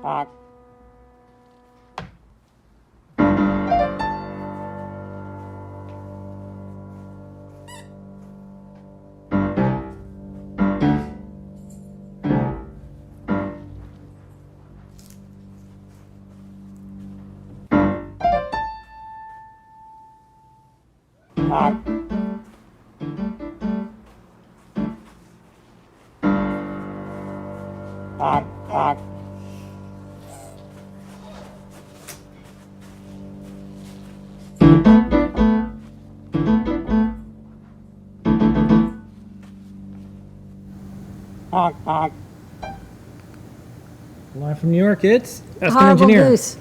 Honk. Honk. Honk, honk. Honk, honk. Live from New York, it's ASKAN Horrible Engineer. Goose.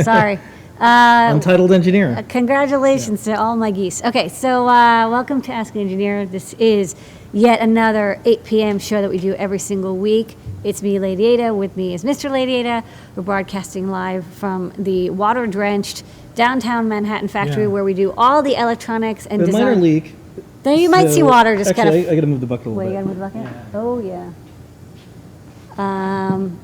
Sorry. Untitled Engineer. Congratulations to all my geese. Okay, so welcome to Ask an Engineer. This is yet another 8 p.m. show that we do every single week. It's me, Lady Ada. With me is Mr. Lady Ada. We're broadcasting live from the water-drenched downtown Manhattan factory where we do all the electronics and The design. minor leak. There you might see water just actually, kind of. I got to move the bucket a little Wait, you bit. gotta move the bucket? Yeah. Oh, yeah.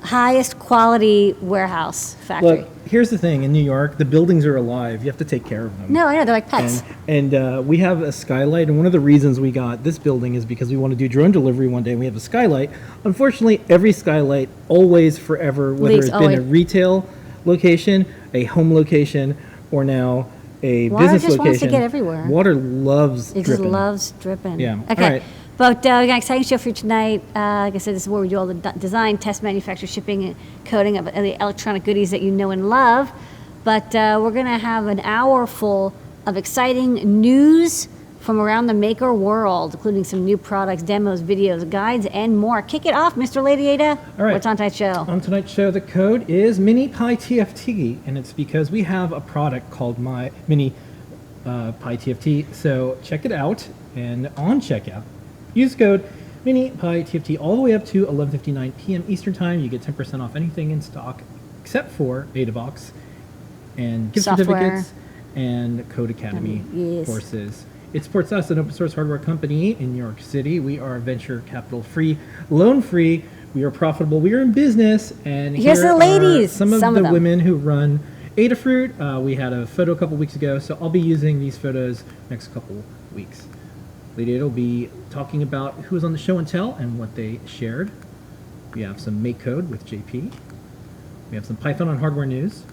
Highest quality warehouse factory. Look, here's the thing. In New York, the buildings are alive. You have to take care of them. No, I know. They're like pets. And we have a skylight, and one of the reasons we got this building is because we want to do drone delivery one day, and we have a skylight. Unfortunately, every skylight, always, forever, whether Leaks, it's been a retail location, a home location, or now a Water business just location. wants to get everywhere. Water loves It dripping. just loves dripping. Yeah. Okay. All right. But we got an exciting show for you tonight. Like I said, this is where we do all the design, test, manufacture, shipping, and coding of the electronic goodies that you know and love. But we're going to have an hour full of exciting news from around the maker world, including some new products, demos, videos, guides, and more. Kick it off, Mr. Lady Ada. All right. What's on tonight's show? On tonight's show, the code is Mini Pi TFT, and it's because we have a product called my Mini Pi TFT. So check it out, and on checkout, use code Mini Pi TFT all the way up to 11:59 p.m. Eastern Time. You get 10% off anything in stock, except for Adafruit and gift Software. certificates and Code Academy Yes. courses. It supports us, an open source hardware company in New York City. We are venture capital free, loan free. We are profitable. We are in business. And Here's here the ladies, are some of some the of them. women who run Adafruit. We had a photo a couple weeks ago, so I'll be using these photos next couple weeks. Lady Ada will be talking about who was on the show and tell and what they shared. We have some Make Code with JP. We have some Python on hardware news.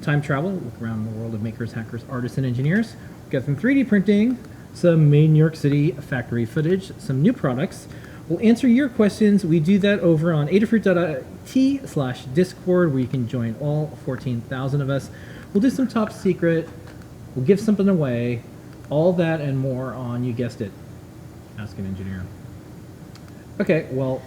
Time travel, look around the world of makers, hackers, artists, and engineers. We've got some 3D printing, some made in New York City factory footage, some new products. We'll answer your questions. We do that over on adafruit.it/discord, where you can join all 14,000 of us. We'll do some top secret. We'll give something away. All that and more on, you guessed it, Ask an Engineer. Okay, well,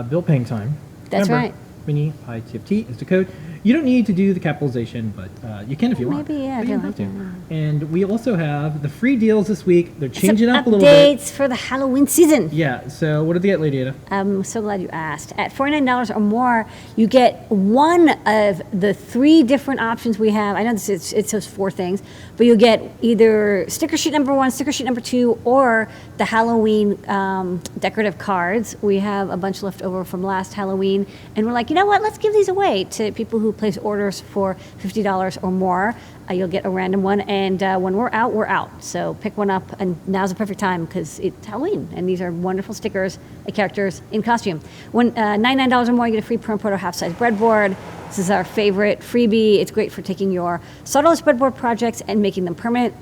bill paying time. That's Remember, right. Mini Pi TFT is the code. You don't need to do the capitalization, but you can if you want. Maybe, yeah, But if you you don't have to. want And we also have the free deals this week. They're changing Some up a little bit. updates for the Halloween season. Yeah, so what did they get, Lady Ada? I'm so glad you asked. At $49 or more, you get one of the 3 different options we have. I know it says 4 things, but you'll get either sticker sheet number 1, sticker sheet number 2, or the Halloween decorative cards. We have a bunch left over from last Halloween, and we're like, you know what? Let's give these away to people who place orders for $50 or more. You'll get a random one, and when we're out, we're out. So pick one up, and now's the perfect time because it's Halloween, and these are wonderful stickers of characters in costume. When $99 or more, you get a free Perm Proto half-size breadboard. This is our favorite freebie. It's great for taking your Sawdust breadboard projects and making them permanent.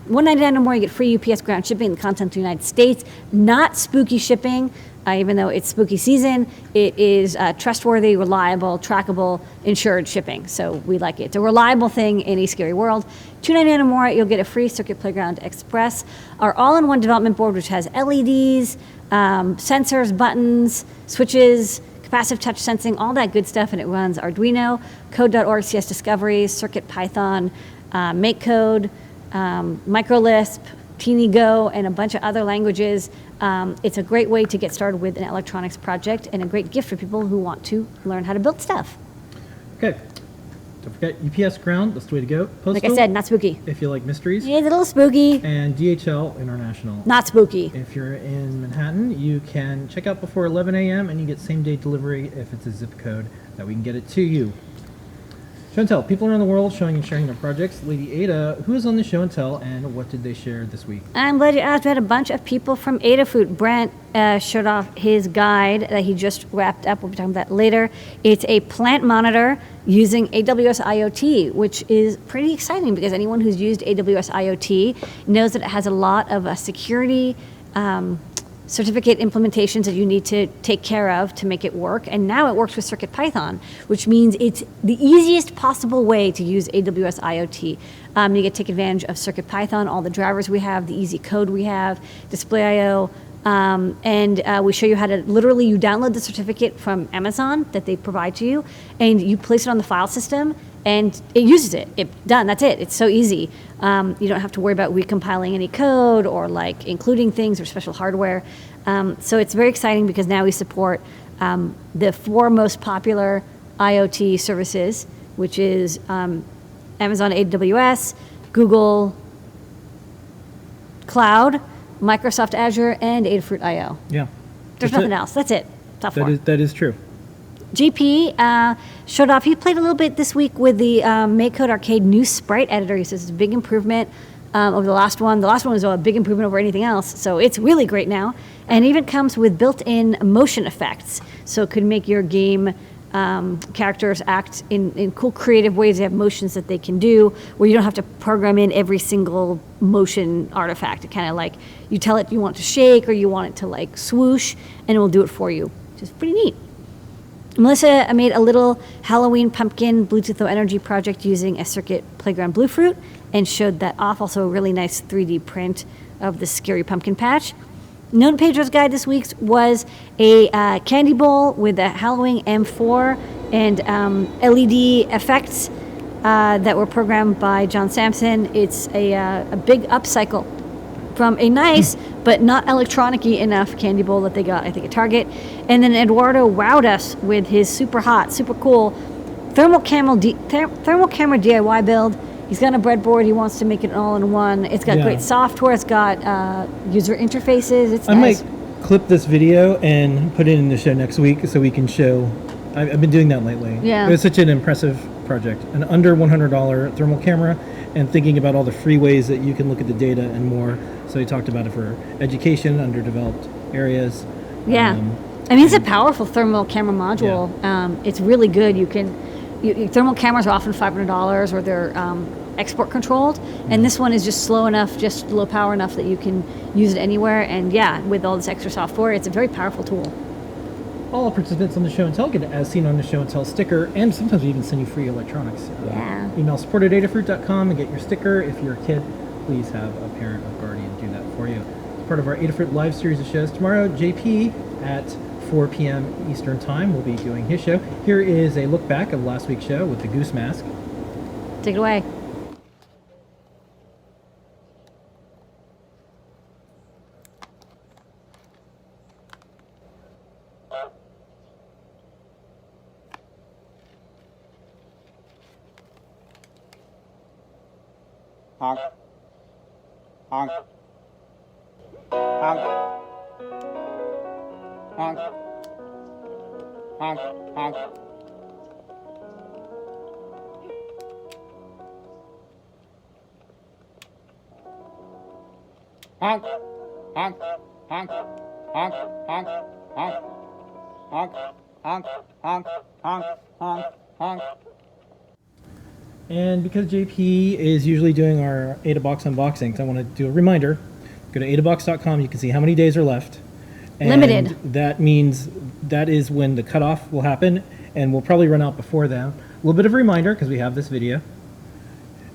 $199 or more, you get free UPS ground shipping in the continental United States. Not spooky shipping, even though it's spooky season. It is trustworthy, reliable, trackable, insured shipping. So we like it. It's a reliable thing in a scary world. $299 or more, you'll get a free Circuit Playground Express. Our all-in-one development board, which has LEDs, sensors, buttons, switches, capacitive touch sensing, all that good stuff, and it runs Arduino, code.org, CS Discovery, Circuit Python, MakeCode, MicroLisp, Teeny Go, and a bunch of other languages. It's a great way to get started with an electronics project and a great gift for people who want to learn how to build stuff. Okay. Don't forget UPS ground. That's the way to go. Postal, Like I said, not spooky. if you like mysteries. It's a little spooky. And DHL International. Not spooky. If you're in Manhattan, you can check out before 11 a.m. and you get same-day delivery if it's a zip code that we can get it to you. Show and tell. People around the world showing and sharing their projects. Lady Ada, who is on the show and tell, and what did they share this week? I'm glad you asked. We had a bunch of people from Adafruit. Brent showed off his guide that he just wrapped up. We'll be talking about that later. It's a plant monitor using AWS IoT, which is pretty exciting because anyone who's used AWS IoT knows that it has a lot of security certificate implementations that you need to take care of to make it work. And now it works with CircuitPython, which means it's the easiest possible way to use AWS IoT. You get to take advantage of CircuitPython, all the drivers we have, the easy code we have, Display.io, and we show you how to literally, you download the certificate from Amazon that they provide to you, and you place it on the file system, and it uses it. Done. That's it. It's so easy. You don't have to worry about recompiling any code or like including things or special hardware. So it's very exciting because now we support the 4 most popular IoT services, which is Amazon AWS, Google Cloud, Microsoft Azure, and Adafruit IO. Yeah. There's nothing else. That's it. Top 4. That is true. GP showed off. He played a little bit this week with the MakeCode Arcade new sprite editor. He says it's a big improvement over the last one. The last one was a big improvement over anything else, so it's really great now. And it even comes with built-in motion effects, so it could make your game characters act in cool, creative ways. They have motions that they can do where you don't have to program in every single motion artifact. It kind of like you tell it you want it to shake or you want it to like swoosh, and it will do it for you, which is pretty neat. Melissa made a little Halloween pumpkin Bluetooth Low Energy project using a Circuit Playground Bluefruit and showed that off. Also a really nice 3D print of the scary pumpkin patch. Known Pedro's guide this week was a candy bowl with a Halloween M4 and LED effects that were programmed by John Sampson. It's a big upcycle from a nice but not electronic-y enough candy bowl that they got, I think, at Target. And then Eduardo wowed us with his super hot, super cool thermal camera DIY build. He's got a breadboard. He wants to make it all-in-one. It's got great software. It's got user interfaces. It's nice. I might clip this video and put it in the show next week so we can show. I've been doing that lately. Yeah. It was such an impressive project. An under $100 thermal camera and thinking about all the free ways that you can look at the data and more. So he talked about it for education, underdeveloped areas. Yeah. I mean, it's a powerful thermal camera module. Yeah. It's really good. Thermal cameras are often $500 or they're export controlled. And this one is just slow enough, just low power enough that you can use it anywhere. And yeah, with all this extra software, it's a very powerful tool. All participants on the show and tell get an as seen on the show and tell sticker, and sometimes we even send you free electronics. Yeah. Email support@adafruit.com and get your sticker. If you're a kid, please have a parent or guardian do that for you. It's part of our Adafruit live series of shows. Tomorrow, JP at 4 p.m. Eastern Time, we'll be doing his show. Here is a look back of last week's show with the Goose mask. Take it away. Honk. Honk. Honk. Honk. Honk. Honk. Honk. Honk. Honk. Honk. Honk. Honk. Honk. Honk. Honk. Honk. Honk. Honk. And because JP is usually doing our AdaBox unboxings, I want to do a reminder. Go to adabox.com. You can see how many days are left. And Limited. That means that is when the cutoff will happen, and we'll probably run out before then. A little bit of a reminder because we have this video.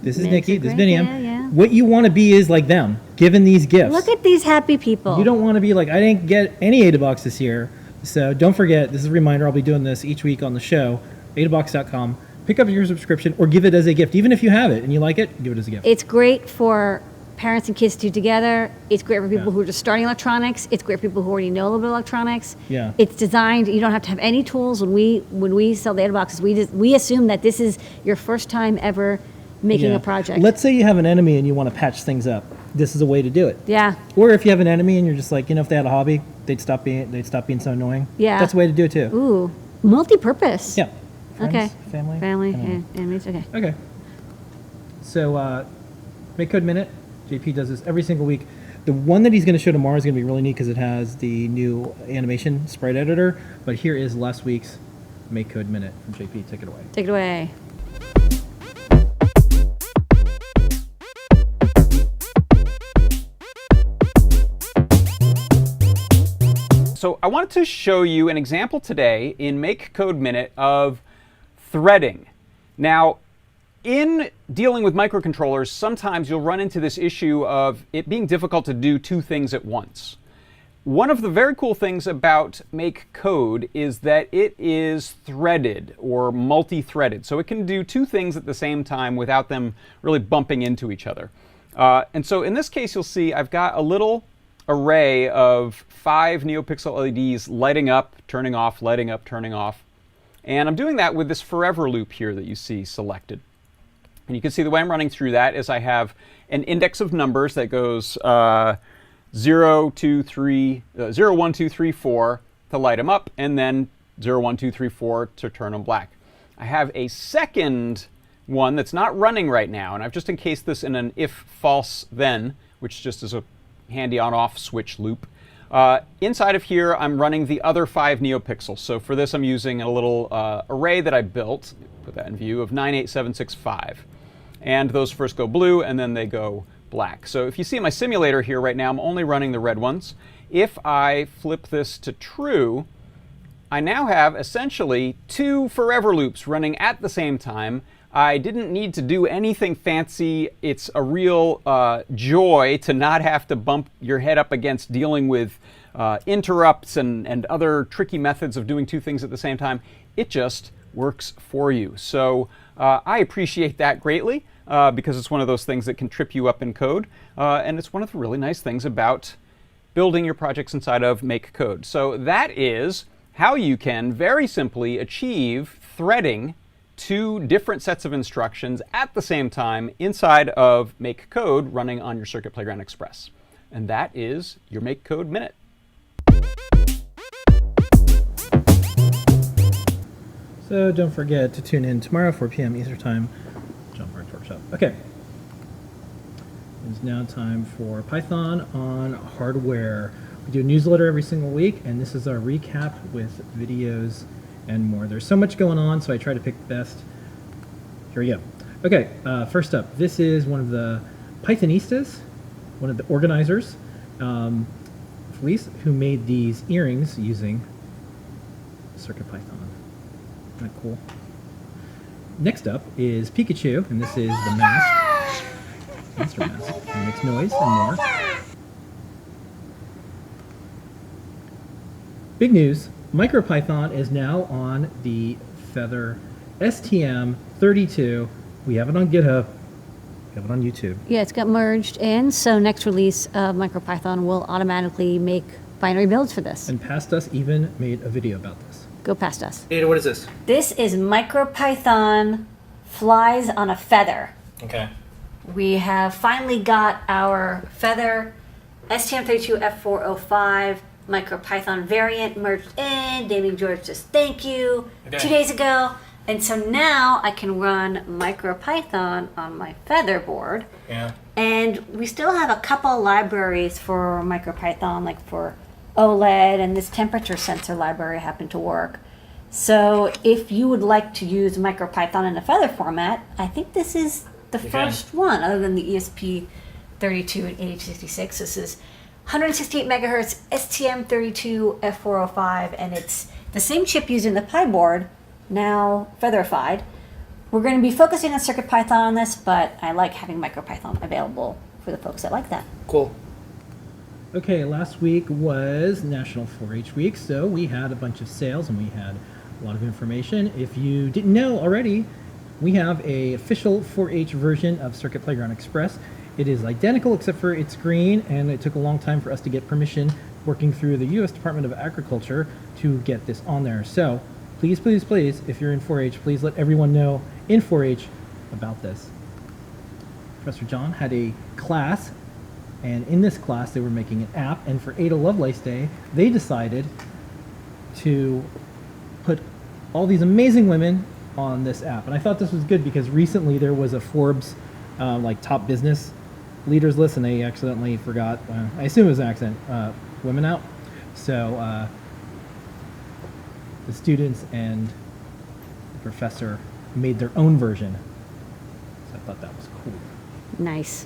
This is Makes Nikki. it This is great. Biniam. Yeah. What you want to be is like them, given these gifts. Look at these happy people. You don't want to be like, I didn't get any AdaBox this year. So don't forget, this is a reminder. I'll be doing this each week on the show. Adabox.com. Pick up your subscription or give it as a gift. Even if you have it and you like it, give it as a gift. It's great for parents and kids to do together. It's great for people Yeah. who are just starting electronics. It's great for people who already know a little bit of electronics. Yeah. It's designed, you don't have to have any tools. When we sell the AdaBoxes, we assume that this is your first time ever making Yeah. a project. Let's say you have an enemy and you want to patch things up. This is a way to do it. Yeah. Or if you have an enemy and you're just like, if they had a hobby, they'd stop being so annoying. Yeah. That's a way to do it too. Ooh, multi-purpose. Yeah. Friends, Okay. Family. Family, Anyway. yeah, enemies, okay. Okay. So, Make Code Minute. JP does this every single week. The one that he's going to show tomorrow is going to be really neat because it has the new animation sprite editor. But here is last week's Make Code Minute from JP. Take it away. Take it away. So I wanted to show you an example today in Make Code Minute of threading. Now, in dealing with microcontrollers, sometimes you'll run into this issue of it being difficult to do two things at once. One of the very cool things about Make Code is that it is threaded or multi-threaded. So it can do two things at the same time without them really bumping into each other. And so in this case, you'll see I've got a little array of 5 NeoPixel LEDs lighting up, turning off, lighting up, turning off. And I'm doing that with this forever loop here that you see selected. And you can see the way I'm running through that is I have an index of numbers that goes 0, 1, 2, 3, 4 to light them up, and then 0, 1, 2, 3, 4 to turn them black. I have a second one that's not running right now, and I've just encased this in an if false then, which just is a handy on-off switch loop. Inside of here, I'm running the other 5 NeoPixels. So for this, I'm using a little array that I built, put that in view, of 98765. And those first go blue, and then they go black. So if you see my simulator here right now, I'm only running the red ones. If I flip this to true, I now have essentially 2 forever loops running at the same time. I didn't need to do anything fancy. It's a real joy to not have to bump your head up against dealing with interrupts and other tricky methods of doing two things at the same time. It just works for you. So I appreciate that greatly because it's one of those things that can trip you up in code. And it's one of the really nice things about building your projects inside of Make Code. So that is how you can very simply achieve threading 2 different sets of instructions at the same time inside of Make Code running on your Circuit Playground Express. And that is your Make Code Minute. So don't forget to tune in tomorrow, 4 p.m. Eastern Time, Jump Arts Workshop. Okay. It's now time for Python on hardware. We do a newsletter every single week, and this is our recap with videos and more. There's so much going on, so I try to pick the best. Here we go. Okay, first up, this is one of the Pythonistas, one of the organizers, Felice, who made these earrings using CircuitPython. Isn't that cool? Next up is Pikachu, and this is the mask. Monster mask. It makes noise and more. Big news. MicroPython is now on the Feather STM32. We have it on GitHub. We have it on YouTube. Yeah, it's got merged in, so next release of MicroPython will automatically make binary builds for this. And Past Us even made a video about this. Go past us. Ada, what is this? This is MicroPython flies on a feather. Okay. We have finally got our Feather STM32F405 MicroPython variant merged in. Damien George says thank you 2 days ago. And so now I can run MicroPython on my Feather board. Yeah. And we still have a couple libraries for MicroPython, like for OLED, and this temperature sensor library happened to work. So if you would like to use MicroPython in a Feather format, I think this is the first one, other than the ESP32 and 8066. This is 168 megahertz STM32F405, and it's the same chip used in the Pi board, now featherified. We're going to be focusing on CircuitPython on this, but I like having MicroPython available for the folks that like that. Cool. Okay, last week was National 4-H Week, so we had a bunch of sales and we had a lot of information. If you didn't know already, we have a official 4-H version of Circuit Playground Express. It is identical except for it's green, and it took a long time for us to get permission working through the U.S. Department of Agriculture to get this on there. So please, please, please, if you're in 4-H, please let everyone know in 4-H about this. Professor John had a class, and in this class they were making an app, and for Ada Lovelace Day, they decided to put all these amazing women on this app. And I thought this was good because recently there was a Forbes like top business leaders list, and they accidentally forgot, I assume it was an accident, women out. So the students and the professor made their own version. So I thought that was cool. Nice.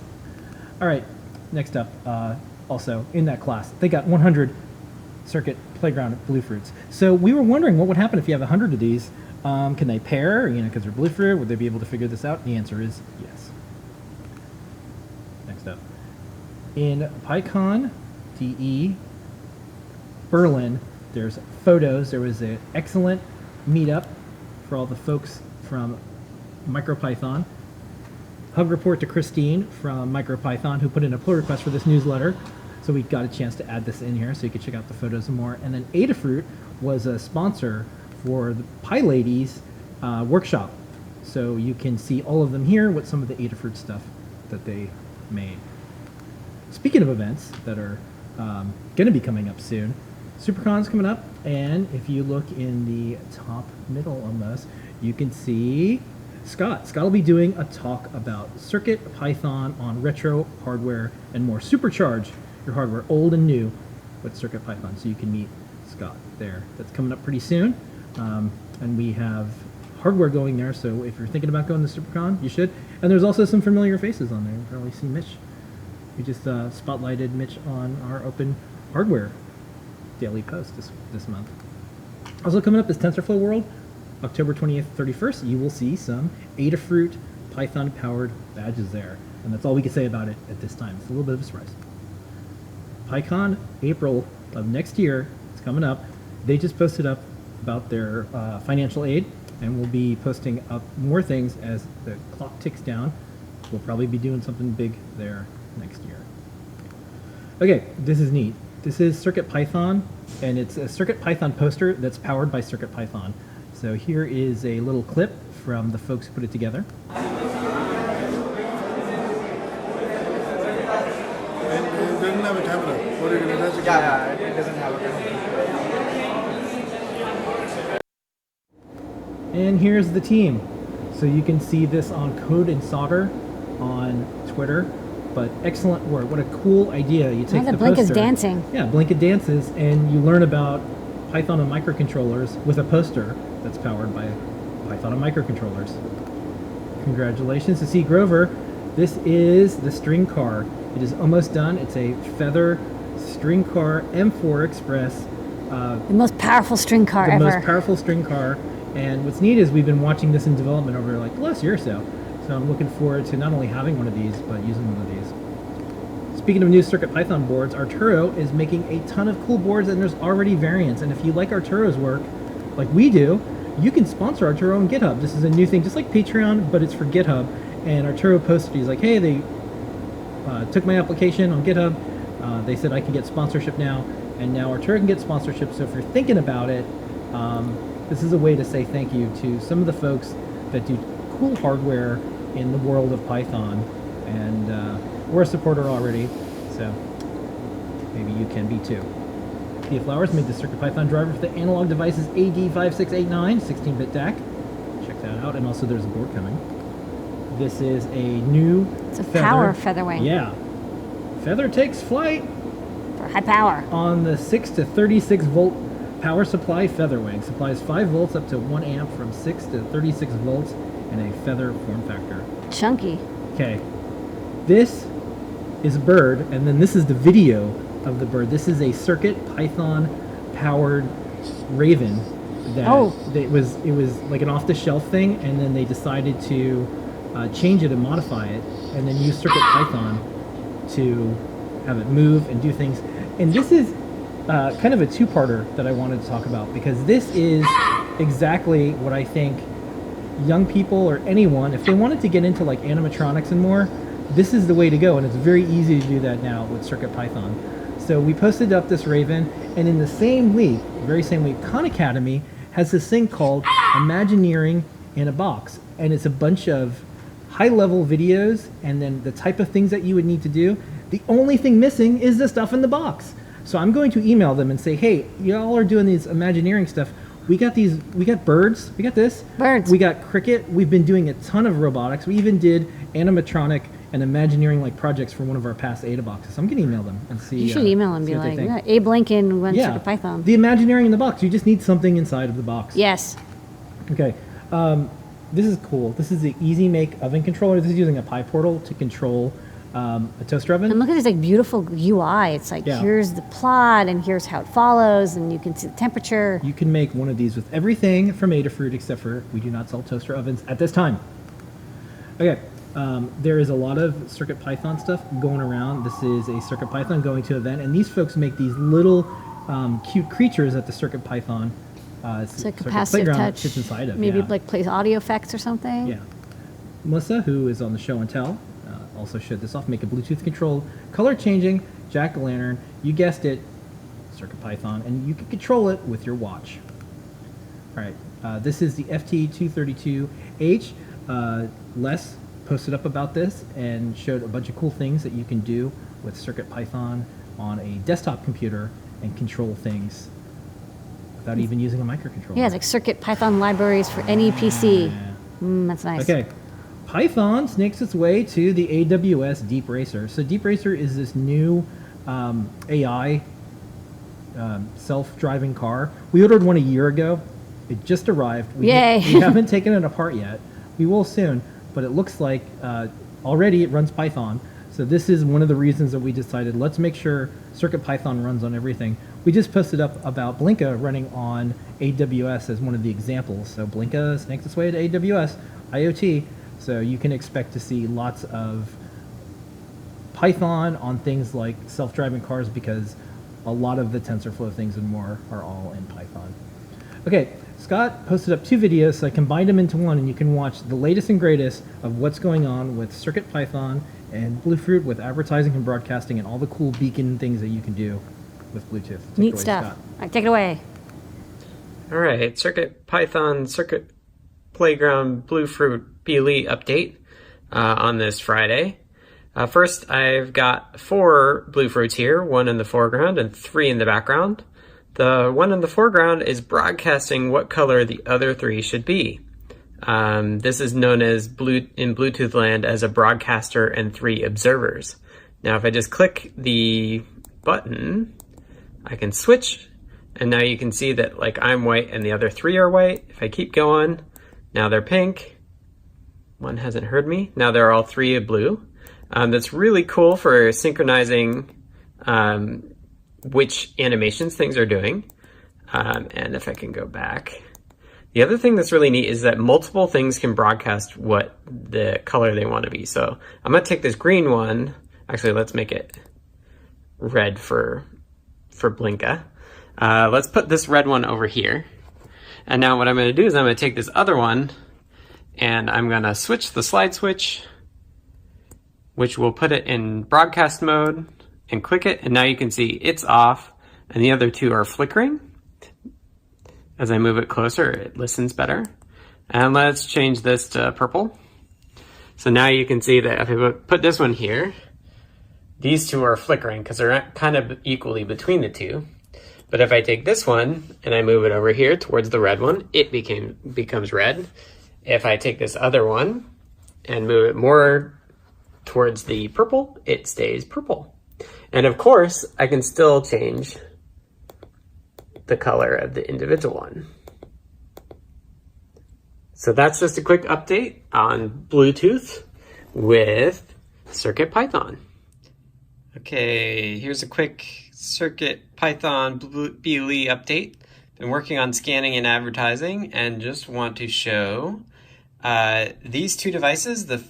All right, next up, also in that class, they got 100 Circuit Playground Blue Fruits. So we were wondering what would happen if you have 100 of these. Can they pair, because they're blue fruit? Would they be able to figure this out? The answer is yes. Next up. In PyCon DE Berlin, there's photos. There was an excellent meetup for all the folks from MicroPython. Hug report to Christine from MicroPython, who put in a pull request for this newsletter. So we got a chance to add this in here so you could check out the photos and more. And then Adafruit was a sponsor for the Pi Ladies workshop. So you can see all of them here with some of the Adafruit stuff that they made. Speaking of events that are going to be coming up soon, SuperCon's coming up, and if you look in the top middle almost, you can see Scott. Scott will be doing a talk about CircuitPython on retro hardware and more. Supercharge your hardware, old and new, with CircuitPython. So you can meet Scott there. That's coming up pretty soon. And we have hardware going there, so if you're thinking about going to SuperCon, you should. And there's also some familiar faces on there. You probably see Mitch. We just spotlighted Mitch on our open hardware daily post this month. Also coming up is TensorFlow World, October 20th, 31st. You will see some Adafruit Python-powered badges there. And that's all we can say about it at this time. It's a little bit of a surprise. PyCon, April of next year, it's coming up. They just posted up about their financial aid, and we'll be posting up more things as the clock ticks down. We'll probably be doing something big there next year. Okay, this is neat. This is CircuitPython, and it's a CircuitPython poster that's powered by CircuitPython. So here is a little clip from the folks who put it together. It doesn't have a camera. What are you going to touch? Yeah, it doesn't have a camera. And here's the team. So you can see this on Code and Solder on Twitter. But excellent work. What a cool idea. You take the Blink poster. is dancing. Yeah, Blink it dances, and you learn about Python and microcontrollers with a poster that's powered by Python and microcontrollers. Congratulations to C. Grover. This is the string car. It is almost done. It's a Feather string car M4 Express. The most powerful string car ever. The most powerful string car. And what's neat is we've been watching this in development over the last year or so. So I'm looking forward to not only having one of these, but using one of these. speaking of new CircuitPython boards, Arturo is making a ton of cool boards, and there's already variants. And if you like Arturo's work, like we do, you can sponsor Arturo on GitHub. This is a new thing, just like Patreon, but it's for GitHub. And Arturo posted, he's like, hey, they took my application on GitHub. They said I can get sponsorship now, and now Arturo can get sponsorship. So if you're thinking about it, this is a way to say thank you to some of the folks that do cool hardware in the world of Python. And we're a supporter already, so maybe you can be too. Thea Flowers made the CircuitPython driver for the analog devices AD5689, 16-bit DAC. Check that out. And also there's a board coming. This is a new It's a power featherweight. Yeah. Feather takes flight For high power. on the 6 to 36 volt power supply Featherwing. Supplies 5 volts up to 1 amp from 6 to 36 volts in a feather form factor. Chunky. Okay. This is a bird, and then this is the video of the bird. This is a CircuitPython powered Raven that it was like an off-the-shelf thing, and then they decided to change it and modify it, and then use CircuitPython to have it move and do things. And this is kind of a two-parter that I wanted to talk about, because this is exactly what I think young people or anyone, if they wanted to get into like animatronics and more, this is the way to go, and it's very easy to do that now with CircuitPython. So we posted up this Raven, and in the same week, very same week, Khan Academy has this thing called Imagineering in a Box, and it's a bunch of high-level videos and then the type of things that you would need to do. The only thing missing is the stuff in the box. So I'm going to email them and say, hey, y'all are doing these Imagineering stuff. We got birds, we got this. Birds. We got cricket. We've been doing a ton of robotics. We even did animatronic and Imagineering like projects for one of our past Ada boxes. So I'm going to email them and see. You should email and see be what they like, think. yeah, Abe Lincoln runs Yeah, CircuitPython. the Imagineering in the box. You just need something inside of the box. Yes. Okay. This is cool. This is the Easy Make oven controller. This is using a PyPortal to control a toaster oven. And look at this like beautiful UI. It's like, Yeah. here's the plot, and here's how it follows, and you can see the temperature. You can make one of these with everything from Adafruit, except for we do not sell toaster ovens at this time. Okay. There is a lot of CircuitPython stuff going around. This is a CircuitPython going to an event, and these folks make these little cute creatures that the CircuitPython It's like a Circuit passive Playground touch. sits inside of. Maybe yeah. like plays audio effects or something. Yeah. Melissa, who is on the show and tell, also showed this off. Make a Bluetooth controlled, color changing jack-o'-lantern. You guessed it, CircuitPython, and you can control it with your watch. All right. This is the FT232H. Les posted up about this and showed a bunch of cool things that you can do with CircuitPython on a desktop computer and control things without even using a microcontroller. Yeah, it's like CircuitPython libraries for any PC. That's nice. Okay. Python snakes its way to the AWS Deep Racer. So Deep Racer is this new AI self-driving car. We ordered one a year ago. It just arrived. Yay. We haven't taken it apart yet. We will soon, but it looks like already it runs Python. So this is one of the reasons that we decided let's make sure CircuitPython runs on everything. We just posted up about Blinka running on AWS as one of the examples. So Blinka snakes its way to AWS IoT. So you can expect to see lots of Python on things like self-driving cars, because a lot of the TensorFlow things and more are all in Python. Okay, Scott posted up 2 videos, so I combined them into one, and you can watch the latest and greatest of what's going on with CircuitPython and Bluefruit with advertising and broadcasting and all the cool beacon things that you can do with Bluetooth. Take it Neat away, stuff. Scott. All right, take it away. All right, CircuitPython Circuit Playground Bluefruit BLE update on this Friday. First, I've got 4 Bluefruits here, 1 in the foreground and 3 in the background. The one in the foreground is broadcasting what color the other 3 should be. This is known as in Bluetooth land as a broadcaster and 3 observers. Now, if I just click the button, I can switch, and now you can see that like I'm white and the other 3 are white. If I keep going, now they're pink. One hasn't heard me. Now they're all 3 blue. That's really cool for synchronizing which animations things are doing. And if I can go back. The other thing that's really neat is that multiple things can broadcast what the color they want to be. So I'm going to take this green one. Actually, let's make it red for Blinka. Let's put this red one over here. And now what I'm going to do is I'm going to take this other one and I'm going to switch the slide switch, which will put it in broadcast mode, and click it. And now you can see it's off and the other two are flickering. As I move it closer, it listens better. And let's change this to purple. So now you can see that if I put this one here, these two are flickering because they're kind of equally between the two. But if I take this one and I move it over here towards the red one, it becomes red. If I take this other one and move it more towards the purple, it stays purple. And of course, I can still change the color of the individual one. So that's just a quick update on Bluetooth with CircuitPython. Okay, here's a quick CircuitPython BLE update. Been working on scanning and advertising and just want to show these two devices, the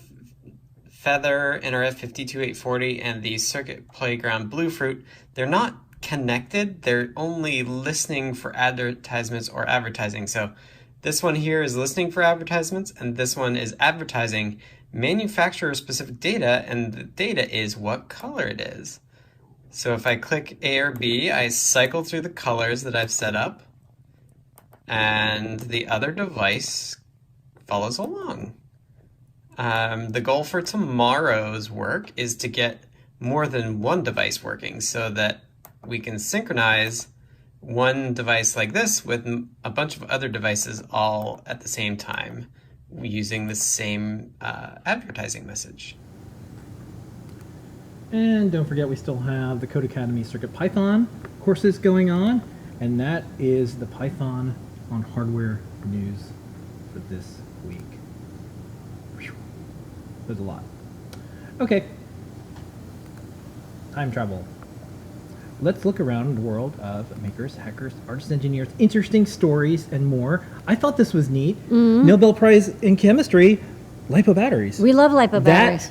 Feather NRF52840 and the Circuit Playground Bluefruit. They're not connected, they're only listening for advertisements or advertising. So this one here is listening for advertisements and this one is advertising manufacturer specific data, and the data is what color it is. So if I click A or B, I cycle through the colors that I've set up and the other device follows along. The goal for tomorrow's work is to get more than one device working so that we can synchronize one device like this with a bunch of other devices all at the same time using the same advertising message. And don't forget, we still have the Code Academy CircuitPython courses going on, and that is the Python on hardware news for this week. Whew. There's a lot. Okay. Time travel. Let's look around the world of makers, hackers, artists, engineers, interesting stories, and more. I thought this was neat. Nobel Prize in Chemistry, LiPo batteries. We love LiPo batteries.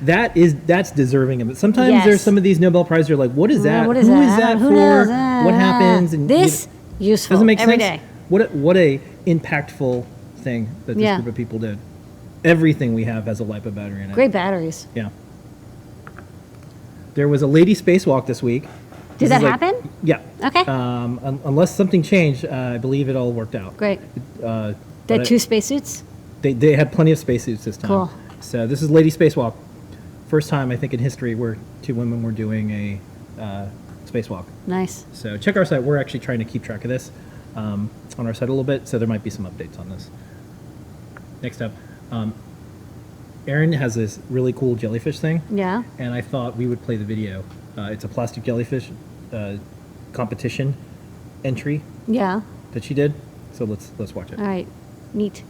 That's deserving of it. Sometimes Yes. there's some of these Nobel Prizes you're like, what is that? What is Who that? is that Who for? knows? What happens? And This useful doesn't make every sense. day. What a impactful thing that this Yeah. group of people did. Everything we have has a LiPo battery in it. Great batteries. Yeah. There was a lady spacewalk this week. Did This that is like- happen? Yeah. Okay. Unless something changed, I believe it all worked out. Great. But They had two spacesuits? They had plenty of spacesuits this time. Cool. So this is Lady Spacewalk. First time, I think, in history where two women were doing a spacewalk. Nice. So check our site. We're actually trying to keep track of this on our site a little bit, so there might be some updates on this. Next up, Erin has this really cool jellyfish thing. Yeah. And I thought we would play the video. It's a plastic jellyfish competition entry Yeah. that she did. So let's watch it. All right. Neat.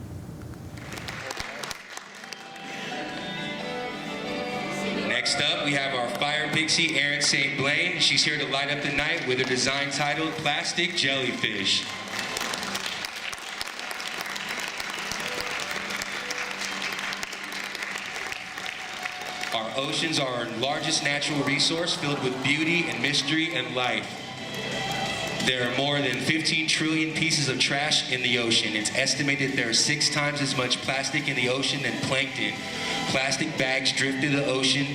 Next up, we have our fire pixie, Erin St. Blaine. She's here to light up the night with her design titled Plastic Jellyfish. Our oceans are our largest natural resource filled with beauty and mystery and life. There are more than 15 trillion pieces of trash in the ocean. It's estimated there are 6 times as much plastic in the ocean than plankton. Plastic bags drift through the ocean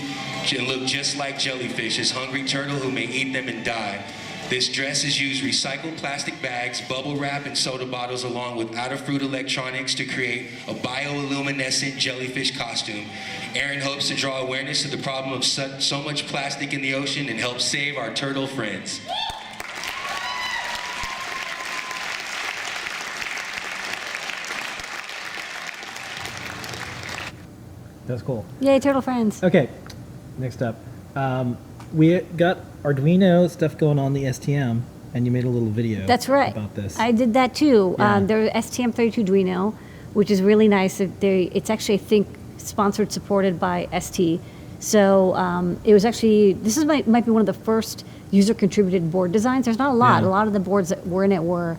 and look just like jellyfish, a hungry turtle who may eat them and die. This dress has used recycled plastic bags, bubble wrap, and soda bottles along with Adafruit electronics to create a bioluminescent jellyfish costume. Erin hopes to draw awareness to the problem of so much plastic in the ocean and help save our turtle friends. That's cool. Yay, turtle friends. Okay, next up. We got Arduino stuff going on the STM, and you made a little video That's right. about this. I did that too. Yeah. They're STM32 Arduino, which is really nice. It's actually, I think, sponsored, supported by ST. So it was actually, might be one of the first user-contributed board designs. There's not a lot. Yeah. A lot of the boards that were in it were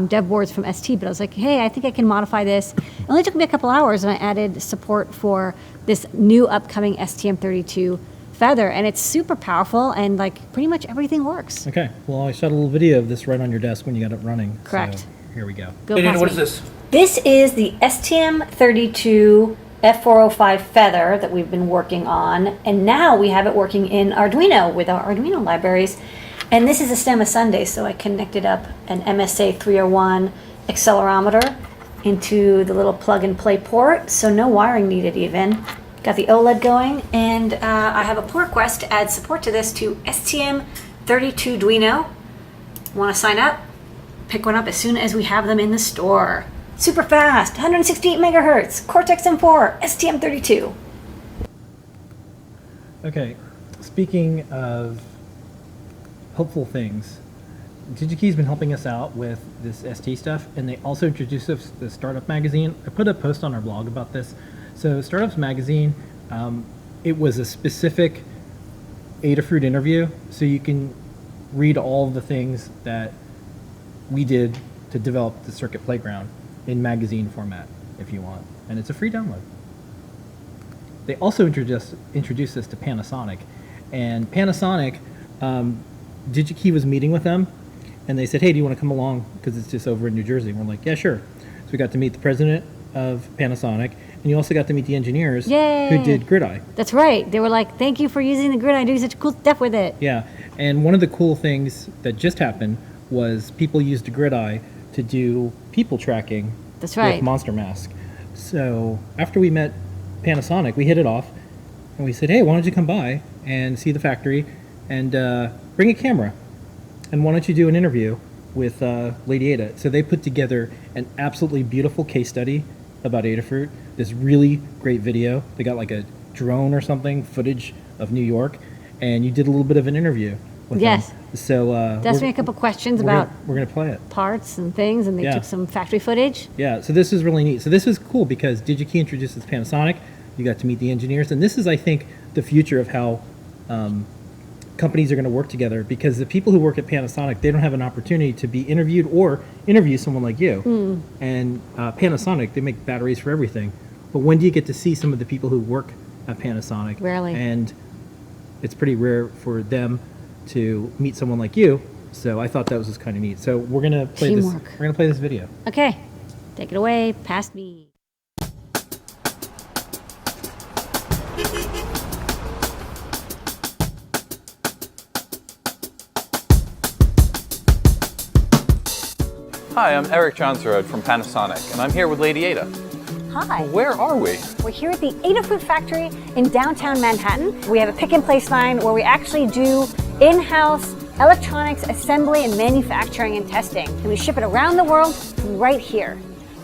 dev boards from ST, but I was like, hey, I think I can modify this. It only took me a couple hours, and I added support for this new upcoming STM32 feather, and it's super powerful, and like pretty much everything works. Okay, well, I shot a little video of this right on your desk when you got it running. Correct. So here we go. Go past What me. is this? This is the STM32 F405 feather that we've been working on, and now we have it working in Arduino with our Arduino libraries. And this is a STEM Sunday, so I connected up an MSA 301 accelerometer into the little plug-and-play port, so no wiring needed even. Got the OLED going, and I have a pull request to add support to this to STM32 Duino. Want to sign up? Pick one up as soon as we have them in the store. Super fast, 168 megahertz, Cortex-M4, STM32. Okay, speaking of hopeful things, DigiKey's been helping us out with this ST stuff, and they also introduced us to the Startup Magazine. I put a post on our blog about this. So Startups Magazine, it was a specific Adafruit interview, so you can read all of the things that we did to develop the Circuit Playground in magazine format, if you want, and it's a free download. They also introduced us to Panasonic, and Panasonic, DigiKey was meeting with them, and they said, hey, do you want to come along, because it's just over in New Jersey? And we're like, yeah, sure. So we got to meet the president of Panasonic, and you also got to meet the engineers Yay. who did GridEye. That's right. They were like, thank you for using the GridEye, doing such cool stuff with it. Yeah, and one of the cool things that just happened was people used GridEye to do people tracking. That's right. With Monster Mask. So after we met Panasonic, we hit it off, and we said, hey, why don't you come by and see the factory and bring a camera, and why don't you do an interview with Lady Ada? So they put together an absolutely beautiful case study about Adafruit, this really great video. They got like a drone or something, footage of New York, and you did a little bit of an interview with Yes. them. So They asked me a couple questions about we're gonna play it. parts and things, and they Yeah. took some factory footage. Yeah, so this is really neat. So this is cool because DigiKey introduces Panasonic. You got to meet the engineers, and this is, I think, the future of how companies are going to work together, because the people who work at Panasonic, they don't have an opportunity to be interviewed or interview someone like you. And Panasonic, they make batteries for everything. But when do you get to see some of the people who work at Panasonic? Rarely. And it's pretty rare for them to meet someone like you. So I thought that was just kind of neat. So we're going to play this. Teamwork. We're going to play this video. Okay, take it away, past me. Hi, I'm Eric Johnsrud from Panasonic, and I'm here with Lady Ada. Hi. Where are we? We're here at the Adafruit factory in downtown Manhattan. We have a pick and place line where we actually do in-house electronics assembly and manufacturing and testing. And we ship it around the world from right here.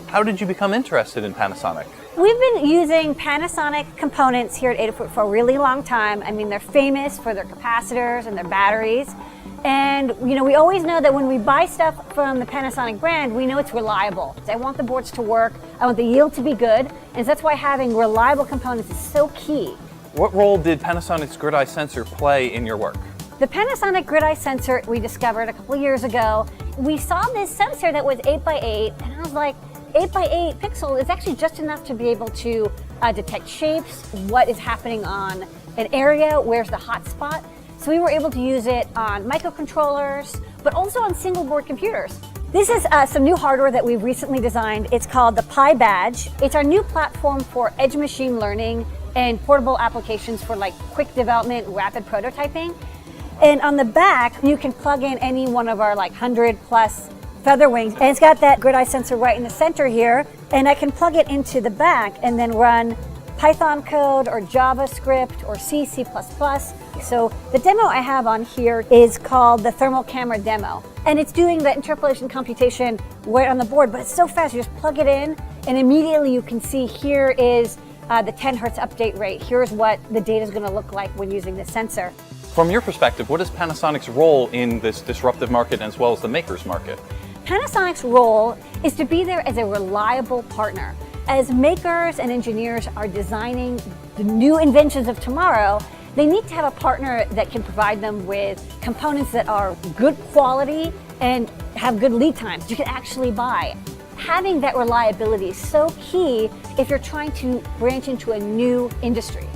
How did you become interested in Panasonic? We've been using Panasonic components here at Adafruit for a really long time. I mean, they're famous for their capacitors and their batteries. And you know, we always know that when we buy stuff from the Panasonic brand, we know it's reliable. I want the boards to work, I want the yield to be good, and that's why having reliable components is so key. What role did Panasonic's GridEye sensor play in your work? The Panasonic GridEye sensor we discovered a couple years ago. We saw this sensor that was 8x8, and I was like, 8x8 pixel is actually just enough to be able to detect shapes, what is happening on an area, where's the hot spot. So we were able to use it on microcontrollers, but also on single board computers. This is some new hardware that we've recently designed. It's called the Pi Badge. It's our new platform for edge machine learning and portable applications for like quick development, rapid prototyping. And on the back, you can plug in any one of our like 100+ feather wings. And it's got that GridEye sensor right in the center here. And I can plug it into the back and then run Python code or JavaScript or C, C++. So the demo I have on here is called the thermal camera demo. And it's doing the interpolation computation right on the board, but it's so fast. You just plug it in and immediately you can see here is the 10 hertz update rate. Here's what the data is going to look like when using the sensor. From your perspective, what is Panasonic's role in this disruptive market as well as the makers market? Panasonic's role is to be there as a reliable partner. As makers and engineers are designing the new inventions of tomorrow, they need to have a partner that can provide them with components that are good quality and have good lead times you can actually buy. Having that reliability is so key if you're trying to branch into a new industry.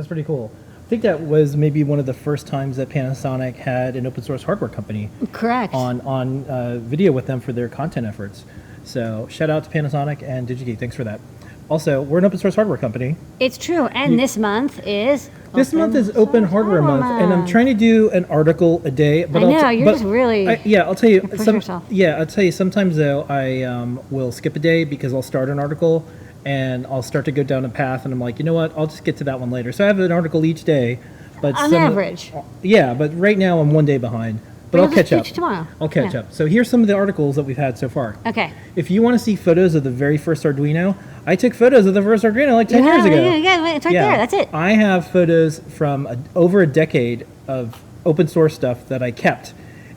That's pretty cool. I think that was maybe one of the first times that Panasonic had an open source hardware company Correct. on video with them for their content efforts. So shout out to Panasonic and DigiKey. Thanks for that. Also, we're an open source hardware company. It's true. And this month is Open Hardware Month, and I'm trying to do an article a day. But I know, you're just really I'll tell you. push yourself. I'll tell you. Sometimes though, I will skip a day because I'll start an article and I'll start to go down a path, and I'm like, you know what? I'll just get to that one later. So I have an article each day, but On average. Yeah, but right now I'm one day behind. But I'll catch up tomorrow. I'll catch up. So here's some of the articles that we've had so far. Okay. If you want to see photos of the very first Arduino, I took photos of the first Arduino like 10 years ago. Yeah, it's right there. That's it. I have photos from over a decade of open source stuff that I kept.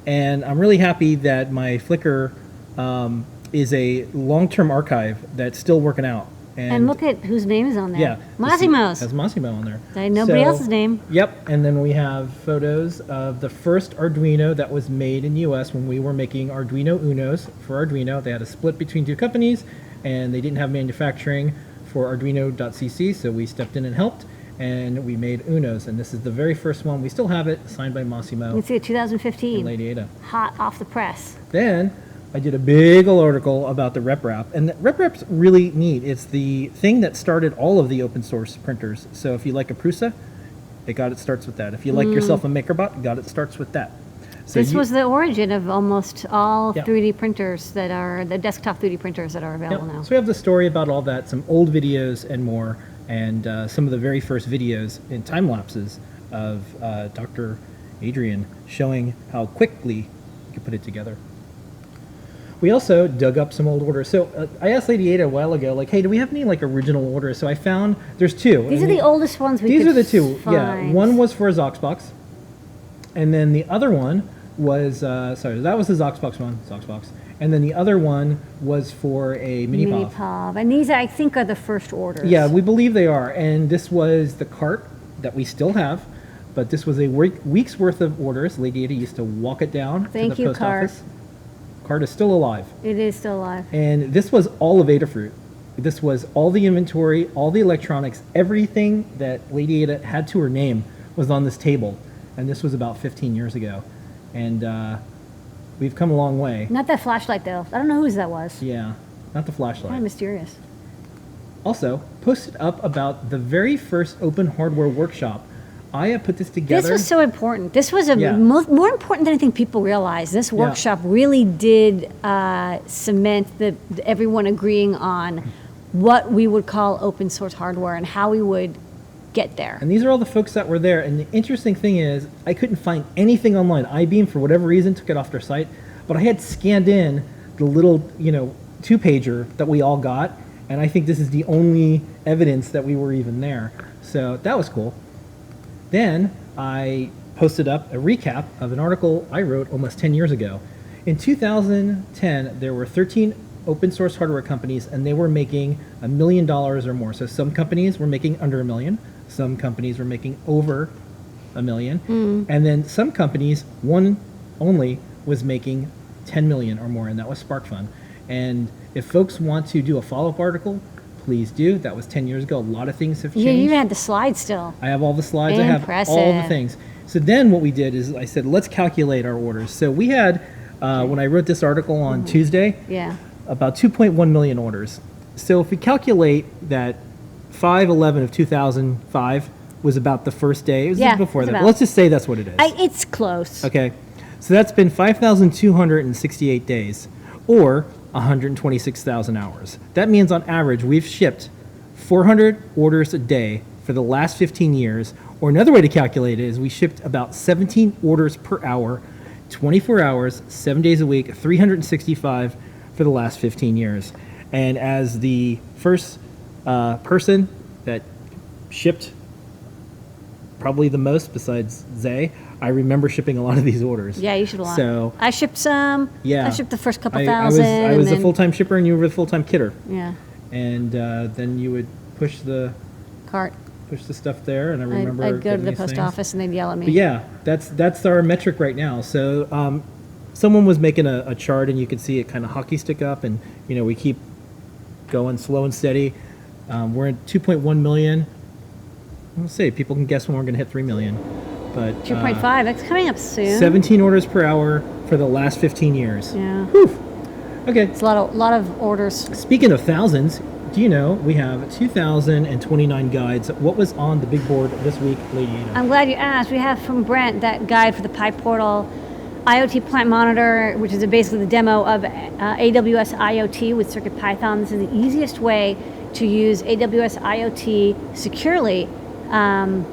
And I'm really happy that my Flickr is a long-term archive that's still working out. And look at whose name is on there. Yeah. Massimo's. Has Massimo on there. Nobody else's name. Yep. And then we have photos of the first Arduino that was made in the US when we were making Arduino Unos for Arduino. They had a split between two companies, and they didn't have manufacturing for Arduino.cc, so we stepped in and helped, and we made Unos. And this is the very first one. We still have it, signed by Massimo. You can see it, 2015. And Lady Ada. Hot off the press. Then I did a big old article about the RepRap, and the RepRap's really neat. It's the thing that started all of the open source printers. So if you like a Prusa, it starts with that. If you like yourself a MakerBot, it starts with that. So This was the origin of almost all Yeah. 3D printers that are, the desktop 3D printers that are available now. So we have the story about all that, some old videos and more, and some of the very first videos in time lapses of Dr. Adrian showing how quickly you can put it together. We also dug up some old orders. So I asked Lady Ada a while ago, like, hey, do we have any like original orders? So I found there's two. These are the oldest ones we These could are the two. find. Yeah, one was for a Zoxbox, and then the other one was that was the Zoxbox one, Zoxbox, and then the other one was for a mini pop. Pop. And these, I think, are the first orders. Yeah, we believe they are, and this was the cart that we still have, but this was a week's worth of orders. Lady Ada used to walk it down Thank to the you, post cart. office. Cart is still alive. It is still alive. And this was all of Adafruit. This was all the inventory, all the electronics, everything that Lady Ada had to her name was on this table. And this was about 15 years ago. And we've come a long way. Not that flashlight, though. I don't know whose that was. Yeah, not the flashlight. Kind of mysterious. Also, posted up about the very first open hardware workshop. I put this together. This was so important. This was Yeah. more important than I think people realize. This workshop really did cement everyone agreeing on what we would call open source hardware and how we would get there. And these are all the folks that were there. And the interesting thing is, I couldn't find anything online. iBeam, for whatever reason, took it off their site. But I had scanned in the little, two-pager that we all got. And I think this is the only evidence that we were even there. So that was cool. Then I posted up a recap of an article I wrote almost 10 years ago. In 2010, there were 13 open source hardware companies, and they were making $1 million or more. So some companies were making under $1 million. Some companies were making over $1 million. And then some companies, one only, was making 10 million or more, and that was SparkFun. And if folks want to do a follow-up article, please do. That was 10 years ago. A lot of things have changed. You even had the slides still. I have all the slides. I have all the things. So then what we did is I said, let's calculate our orders. So we had, when I wrote this article on Tuesday, about 2.1 million orders. So if we calculate that 5/11 of 2005 was about the first day. It was just before that. Let's just say that's what it is. It's close. Okay. So that's been 5,268 days, or 126,000 hours. That means on average we've shipped 400 orders a day for the last 15 years, or another way to calculate it is we shipped about 17 orders per hour, 24 hours, 7 days a week, 365 for the last 15 years. And as the first person that shipped probably the most besides Zay, I remember shipping a lot of these orders. Yeah, you shipped a lot. So I shipped some. Yeah. I shipped the first couple thousand. I was a full-time shipper and you were a full-time kidder. Yeah. And then you would push the Cart. Push the stuff there, and I remember I'd go to getting the these post things. office and they'd yell at me. But yeah, that's our metric right now. So someone was making a chart, and you could see it kind of hockey stick up, and we keep going slow and steady. We're at 2.1 million. We'll see. People can guess when we're going to hit 3 million. But 2.5. That's coming up soon. 17 orders per hour for the last 15 years. Yeah. Whew. Okay. It's a lot of orders. Speaking of thousands, do you know we have 2,029 guides? What was on the big board this week, Lady Ada? I'm glad you asked. We have from Brent that guide for the Pi Portal IoT Plant Monitor, which is basically the demo of AWS IoT with CircuitPython. This is the easiest way to use AWS IoT securely and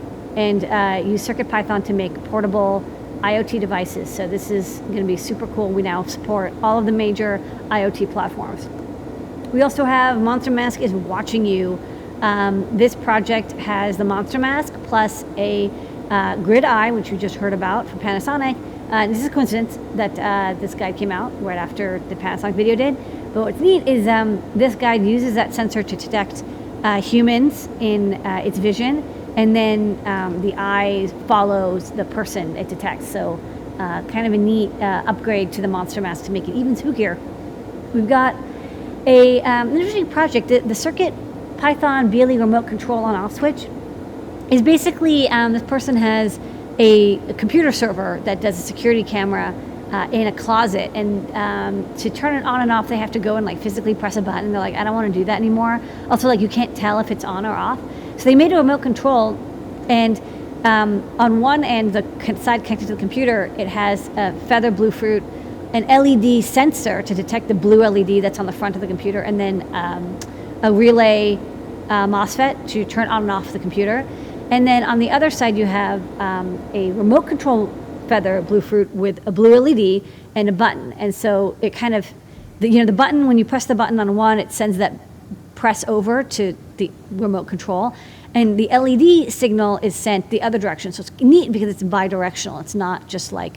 use CircuitPython to make portable IoT devices. So this is going to be super cool. We now support all of the major IoT platforms. We also have Monster Mask is watching you. This project has the Monster Mask plus a grid eye, which you just heard about from Panasonic. This is a coincidence that this guide came out right after the Panasonic video did. But what's neat is this guide uses that sensor to detect humans in its vision, and then the eye follows the person it detects. So kind of a neat upgrade to the Monster Mask to make it even spookier. We've got an interesting project. The CircuitPython BLE remote control on-off switch is basically this person has a computer server that does a security camera in a closet, and to turn it on and off they have to go and like physically press a button. They're like, I don't want to do that anymore. Also, like, you can't tell if it's on or off, so they made a remote control, and on one end, the side connected to the computer, it has a feather blue fruit, an LED sensor to detect the blue LED that's on the front of the computer, and then a relay MOSFET to turn on and off the computer. And then on the other side, you have a remote control feather blue fruit with a blue LED and a button. And so it kind of, the button, when you press the button on one, it sends that press over to the remote control. And the LED signal is sent the other direction. So it's neat because it's bi-directional. It's not just like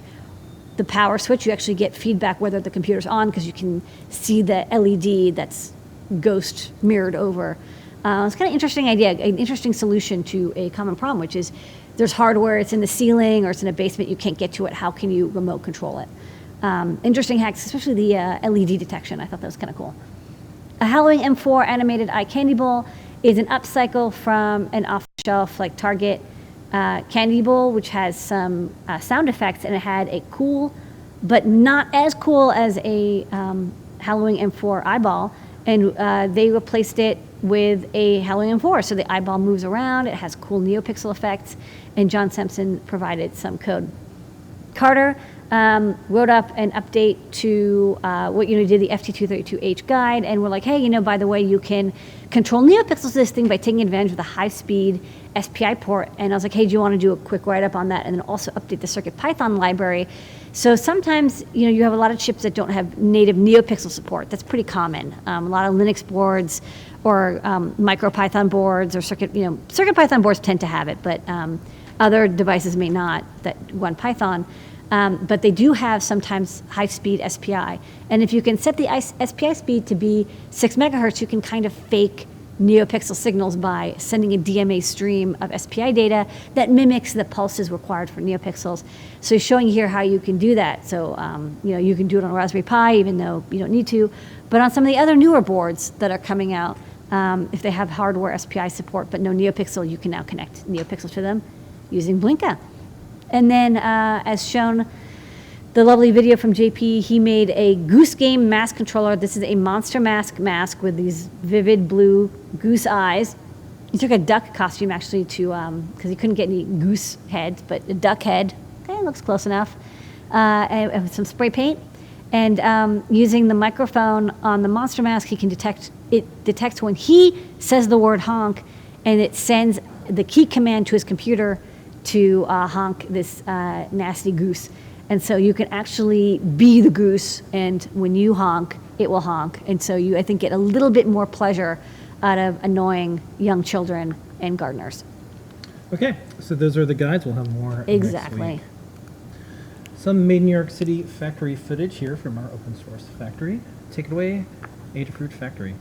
the power switch. You actually get feedback whether the computer's on because you can see the LED that's ghost mirrored over. It's kind of an interesting idea, an interesting solution to a common problem, which is there's hardware, it's in the ceiling or it's in a basement, you can't get to it. How can you remote control it? Interesting hacks, especially the LED detection. I thought that was kind of cool. A Halloween M4 animated eye candy bowl is an upcycle from an off-the-shelf like Target candy bowl, which has some sound effects, and it had a cool, but not as cool as a Halloween M4 eyeball, and they replaced it with a Halloween M4. So the eyeball moves around, it has cool NeoPixel effects, and John Sampson provided some code. Carter wrote up an update to what did the FT232H guide, and we're like, hey, by the way, you can control NeoPixels to this thing by taking advantage of the high-speed SPI port. And I was like, hey, do you want to do a quick write-up on that, and then also update the CircuitPython library? So sometimes, you have a lot of chips that don't have native NeoPixel support. That's pretty common. A lot of Linux boards or MicroPython boards or CircuitPython boards tend to have it, but other devices may not that run Python. But they do have sometimes high-speed SPI. And if you can set the SPI speed to be 6 megahertz, you can kind of fake NeoPixel signals by sending a DMA stream of SPI data that mimics the pulses required for NeoPixels. So he's showing here how you can do that. So you can do it on a Raspberry Pi, even though you don't need to. But on some of the other newer boards that are coming out, if they have hardware SPI support but no NeoPixel, you can now connect NeoPixel to them using Blinka. And then, as shown, the lovely video from JP, he made a Goose game mask controller. This is a Monster mask with these vivid blue goose eyes. He took a duck costume, actually, to because he couldn't get any goose heads, but a duck head. Okay, looks close enough. And with some spray paint. And using the microphone on the Monster mask, he can detects when he says the word honk, and it sends the key command to his computer to honk this nasty goose. And so you can actually be the goose, and when you honk, it will honk. And so you, I think, get a little bit more pleasure out of annoying young children and gardeners. Okay, so those are the guides. We'll have more Exactly. next week. Some made in New York City factory footage here from our open source factory. Take it away, Adafruit Factory.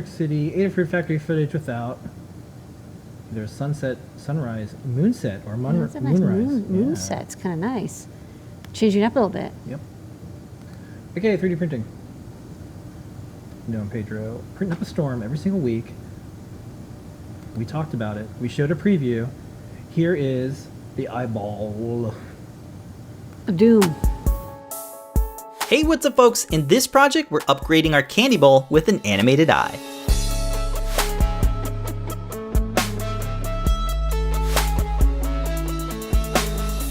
City Adafruit factory footage without either sunset, sunrise, moonset, or Yeah, that's a nice moonrise. moonset. It's kind of nice. Changing it up a little bit. Yep. Okay, 3D printing. No, Pedro. Printing up a storm every single week. We talked about it. We showed a preview. Here is the eyeball Of doom. Hey, what's up folks? In this project, we're upgrading our candy bowl with an animated eye.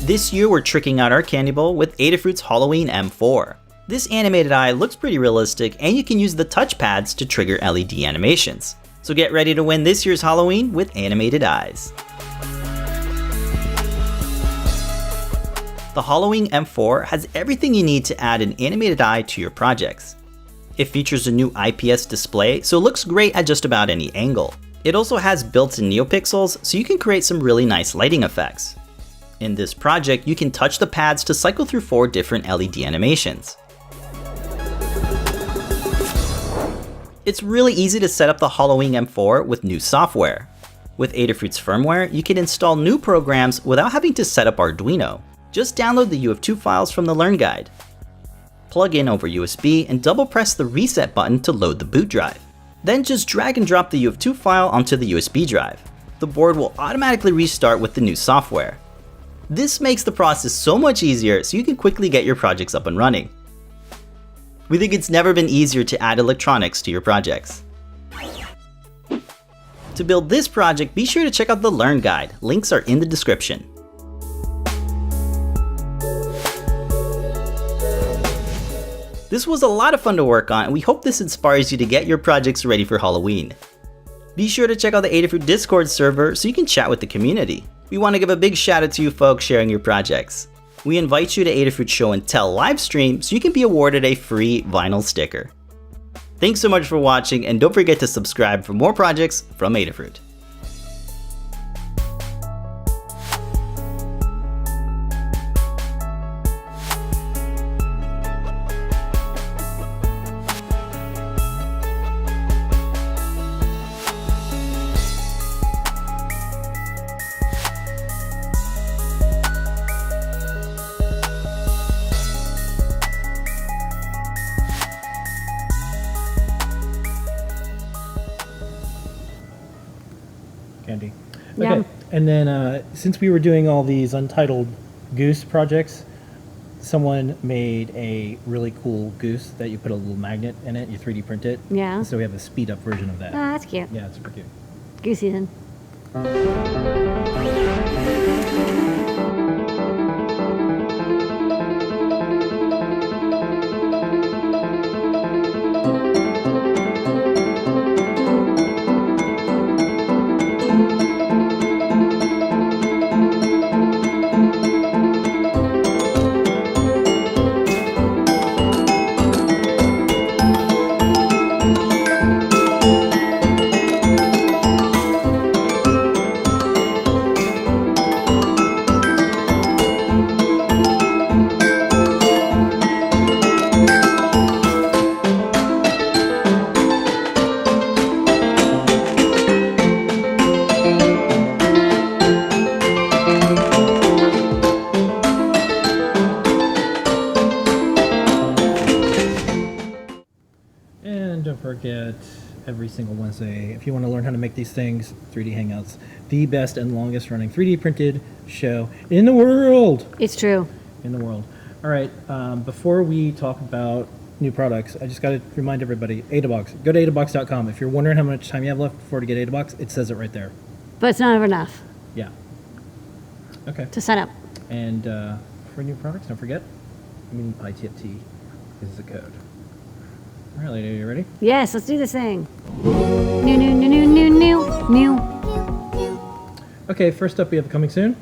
This year, we're tricking out our candy bowl with Adafruit's Halloween M4. This animated eye looks pretty realistic, and you can use the touchpads to trigger LED animations. So get ready to win this year's Halloween with animated eyes. The Halloween M4 has everything you need to add an animated eye to your projects. It features a new IPS display, so it looks great at just about any angle. It also has built-in neopixels, so you can create some really nice lighting effects. In this project, you can touch the pads to cycle through 4 different LED animations. It's really easy to set up the Halloween M4 with new software. With Adafruit's firmware, you can install new programs without having to set up Arduino. Just download the UF2 files from the Learn Guide. Plug in over USB and double press the reset button to load the boot drive. Then just drag and drop the UF2 file onto the USB drive. The board will automatically restart with the new software. This makes the process so much easier so you can quickly get your projects up and running. We think it's never been easier to add electronics to your projects. To build this project, be sure to check out the Learn Guide. Links are in the description. This was a lot of fun to work on, and we hope this inspires you to get your projects ready for Halloween. Be sure to check out the Adafruit Discord server so you can chat with the community. We want to give a big shout out to you folks sharing your projects. We invite you to Adafruit Show and Tell livestream so you can be awarded a free vinyl sticker. Thanks so much for watching, and don't forget to subscribe for more projects from Adafruit. Candy. Yum. Okay, and then since we were doing all these Untitled Goose projects, someone made a really cool goose that you put a little magnet in it, you 3D print it. Yeah. So we have a speed up version of that. Ah, that's cute. Yeah, it's super cute. Goose season. And don't forget, every single Wednesday, if you want to learn how to make these things, 3D Hangouts, the best and longest running 3D printed show in the world. It's true. In the world. All right, before we talk about new products, I just got to remind everybody, Adabox. Go to adabox.com. If you're wondering how much time you have left before to get Adabox, it says it right there. But it's not enough Yeah. Okay. to sign up. And for new products, don't forget, mini PyTFT is the code. All right, lady, are you ready? Yes, let's do this thing. New. Okay, first up, we have Coming Soon.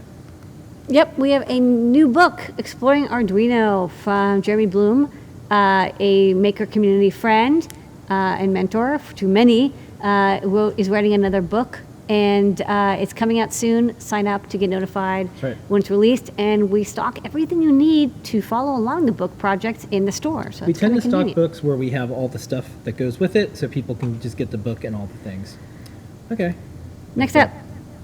Yep, we have a new book, Exploring Arduino, from Jeremy Bloom, a maker community friend and mentor to many, is writing another book, and it's coming out soon. Sign up to get notified right. when it's released, and we stock everything you need to follow along the book projects in the store. So We it's tend to kinda stock convenient. books where we have all the stuff that goes with it, so people can just get the book and all the things. Okay. Next up,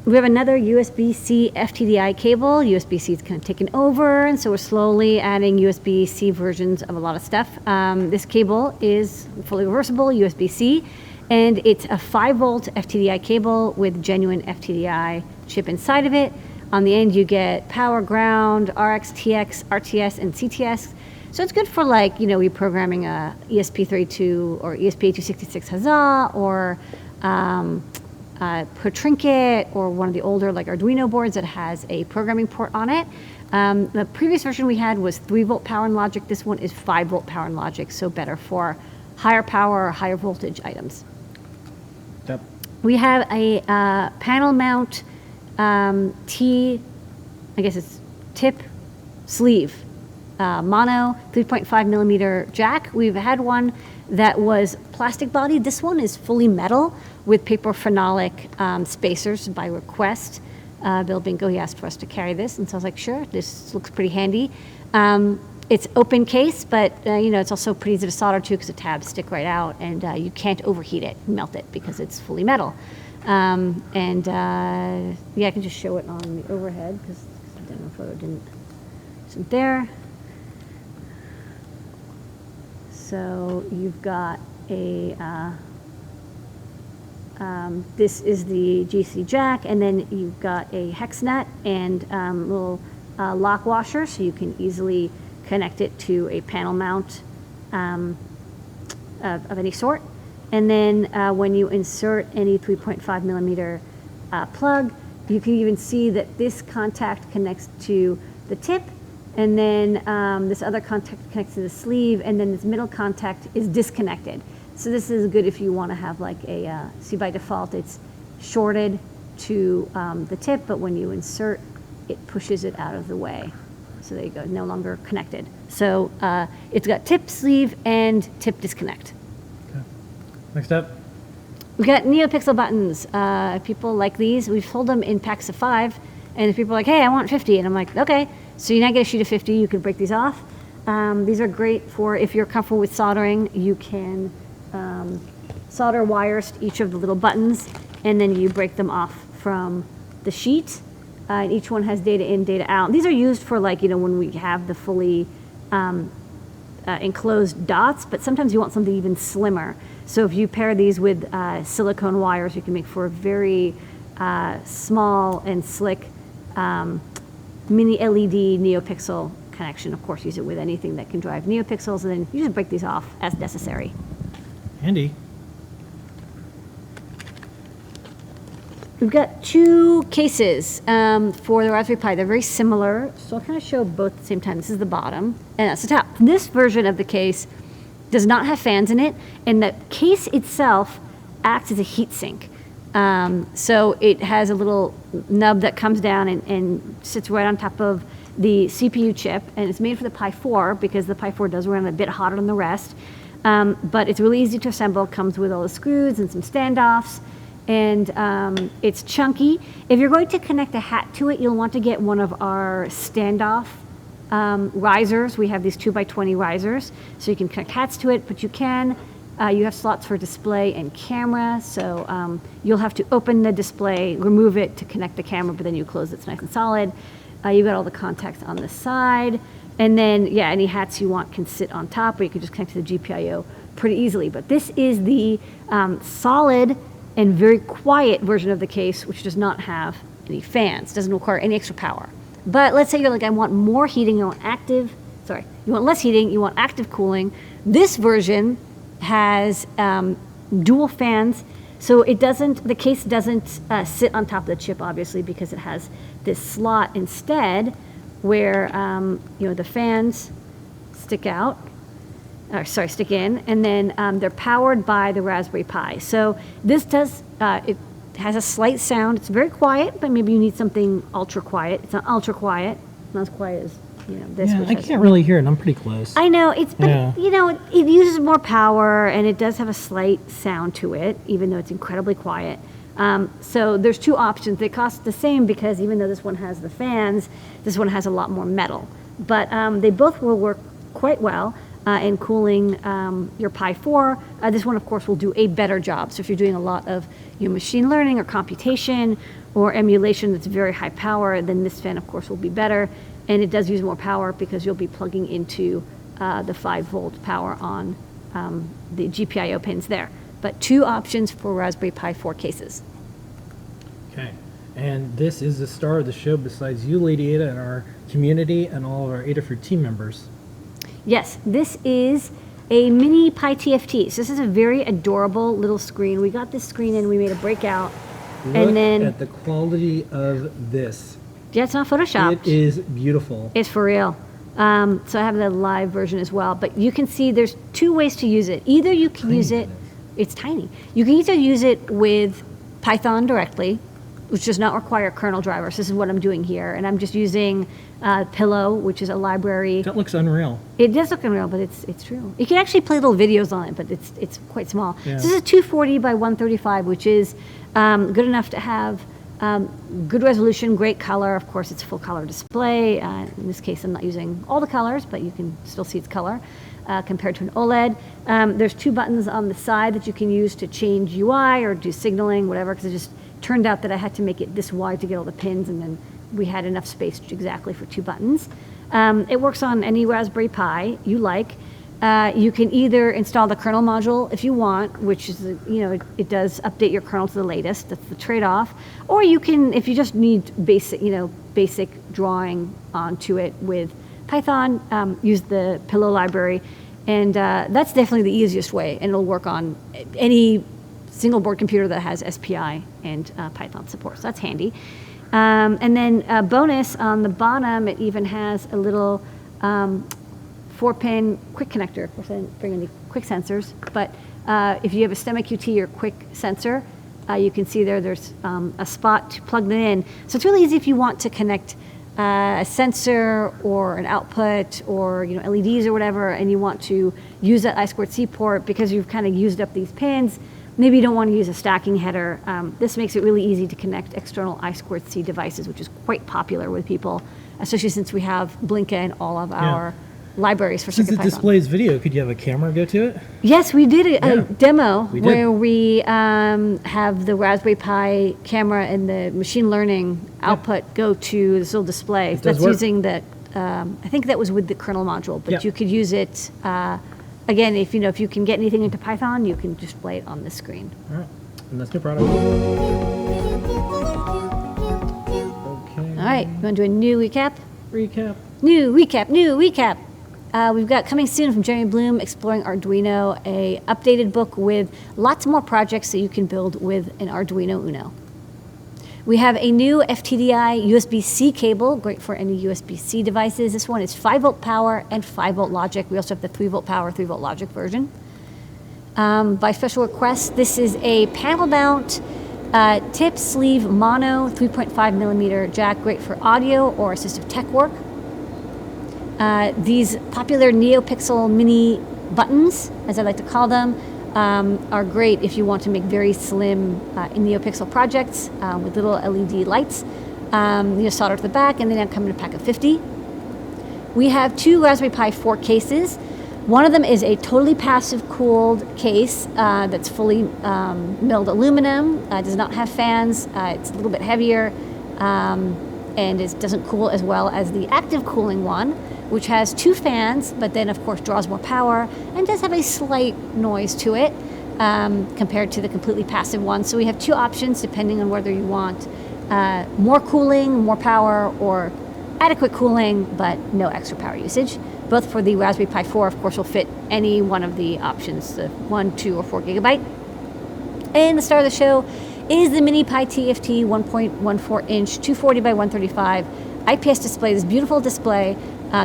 we have another USB-C FTDI cable. USB-C is kind of taken over, and so we're slowly adding USB-C versions of a lot of stuff. This cable is fully reversible, USB-C, and it's a 5-volt FTDI cable with genuine FTDI chip inside of it. On the end, you get power, ground, RX, TX, RTS, and CTS. So it's good for, like, you know, reprogramming a ESP32 or ESP8266 Huzzah, or per Trinket, or one of the older like Arduino boards that has a programming port on it. The previous version we had was 3-volt power and logic. This one is 5-volt power and logic, so better for higher power or higher voltage items. Yep. We have a panel mount tip sleeve, mono 3.5 millimeter jack. We've had one that was plastic body. This one is fully metal with paper phenolic spacers by request. Bill Bingo, he asked for us to carry this, and so I was like, sure, this looks pretty handy. It's open case, but it's also pretty easy to solder to because the tabs stick right out, and you can't overheat it, melt it, because it's fully metal. I can just show it on the overhead because the demo photo isn't there. So you've got a, this is the GC jack, and then you've got a hex nut and little lock washer, so you can easily connect it to a panel mount of any sort. And then when you insert any 3.5 millimeter plug, you can even see that this contact connects to the tip, and then this other contact connects to the sleeve, and then this middle contact is disconnected. So this is good if you want to have like a, see by default it's shorted to the tip, but when you insert, it pushes it out of the way. So there you go, no longer connected. So it's got tip, sleeve, and tip disconnect. Okay. Next up. We've got NeoPixel buttons. People like these. We've sold them in packs of 5, and if people are like, hey, I want 50, and I'm like, okay. So you now get a sheet of 50, you can break these off. These are great for if you're comfortable with soldering. You can solder wires to each of the little buttons, and then you break them off from the sheet. And each one has data in, data out. These are used for, like, when we have the fully enclosed dots, but sometimes you want something even slimmer. So if you pair these with silicone wires, you can make for a very small and slick mini LED NeoPixel connection. Of course, use it with anything that can drive NeoPixels, and then you just break these off as necessary. Handy. We've got 2 cases for the Raspberry Pi. They're very similar, so I'll kind of show both at the same time. This is the bottom, and that's the top. This version of the case does not have fans in it, and the case itself acts as a heat sink. So it has a little nub that comes down and sits right on top of the CPU chip, and it's made for the Pi 4 because the Pi 4 does run a bit hotter than the rest. But it's really easy to assemble, comes with all the screws and some standoffs, and it's chunky. If you're going to connect a hat to it, you'll want to get one of our standoff risers. We have these 2x20 risers, so you can connect hats to it, but you have slots for display and camera, so you'll have to open the display, remove it to connect the camera, but then you close it, it's nice and solid. You've got all the contacts on the side, and then, any hats you want can sit on top, or you can just connect to the GPIO pretty easily. But this is the solid and very quiet version of the case, which does not have any fans, doesn't require any extra power. But let's say you're like, I want more heating, you want less heating, you want active cooling. This version has dual fans, so the case doesn't sit on top of the chip, obviously, because it has this slot instead where the fans stick in, and then they're powered by the Raspberry Pi. So this it has a slight sound. It's very quiet, but maybe you need something ultra quiet. It's not ultra quiet, not as quiet as this. Yeah, I can't really hear it. I'm pretty close. I know it uses more power, and it does have a slight sound to it, even though it's incredibly quiet. So there's two options. They cost the same because even though this one has the fans, this one has a lot more metal. But they both will work quite well in cooling your Pi 4. This one, of course, will do a better job. So if you're doing a lot of machine learning or computation or emulation that's very high power, then this fan, of course, will be better. And it does use more power because you'll be plugging into the 5-volt power on the GPIO pins there. But two options for Raspberry Pi 4 cases. Okay. And this is the star of the show besides you, Lady Ada, and our community and all of our Adafruit team members. Yes, this is a mini Pi TFT. So this is a very adorable little screen. We got this screen and we made a breakout. Look at the quality of this. Yeah, it's not photoshopped. It is beautiful. It's for real. So I have the live version as well. But you can see there's two ways to use it. Either you can use it, it's tiny. You can either use it with Python directly, which does not require kernel drivers. This is what I'm doing here. And I'm just using Pillow, which is a library. That looks unreal. It does look unreal, but it's true. You can actually play little videos on it, but it's quite small. Yeah. So this is 240 by 135, which is good enough to have good resolution, great color. Of course, it's a full color display. In this case, I'm not using all the colors, but you can still see its color compared to an OLED. There's two buttons on the side that you can use to change UI or do signaling, whatever, because it just turned out that I had to make it this wide to get all the pins, and then we had enough space exactly for two buttons. It works on any Raspberry Pi you like. You can either install the kernel module if you want, which is, it does update your kernel to the latest. That's the trade-off. Or you can, if you just need basic drawing onto it with Python, use the Pillow library. And that's definitely the easiest way, and it'll work on any single board computer that has SPI and Python support. So that's handy. And then bonus on the bottom, it even has a little 4-pin quick connector. Of course, I didn't bring any quick sensors, but if you have a STEMMA QT or quick sensor, you can see there's a spot to plug that in. So it's really easy if you want to connect a sensor or an output or LEDs or whatever, and you want to use that I2C port because you've kind of used up these pins. Maybe you don't want to use a stacking header. This makes it really easy to connect external I2C devices, which is quite popular with people, especially since we have Blinka in all of our libraries for Since CircuitPython. it displays video, could you have a camera go to it? Yes, we did a demo We did. where we have the Raspberry Pi camera and the machine learning output go to this little display. does That's work. using the, I think that was with the kernel module, but Yeah. you could use it, again, if you can get anything into Python, you can display it on the screen. All right. And that's new product. Okay. All right, you want to do a new recap? Recap. New recap. We've got coming soon from Jeremy Bloom, Exploring Arduino, a updated book with lots more projects that you can build with an Arduino Uno. We have a new FTDI USB-C cable, great for any USB-C devices. This one is 5-volt power and 5-volt logic. We also have the 3-volt power, 3-volt logic version. By special request, this is a panel mount tip sleeve mono 3.5 millimeter jack, great for audio or assistive tech work. These popular NeoPixel mini buttons, as I like to call them, are great if you want to make very slim NeoPixel projects with little LED lights. Solder to the back, and then come in a pack of 50. We have two Raspberry Pi 4 cases. One of them is a totally passive cooled case that's fully milled aluminum. Does not have fans. It's a little bit heavier. and it doesn't cool as well as the active cooling one, which has 2 fans, but then of course draws more power and does have a slight noise to it compared to the completely passive one. So we have 2 options depending on whether you want more cooling, more power, or adequate cooling but no extra power usage. Both for the Raspberry Pi 4, of course, will fit any one of the options, the 1, 2, or 4 gigabyte. And the star of the show is the Mini Pi TFT 1.14 inch 240 by 135 IPS display. This beautiful display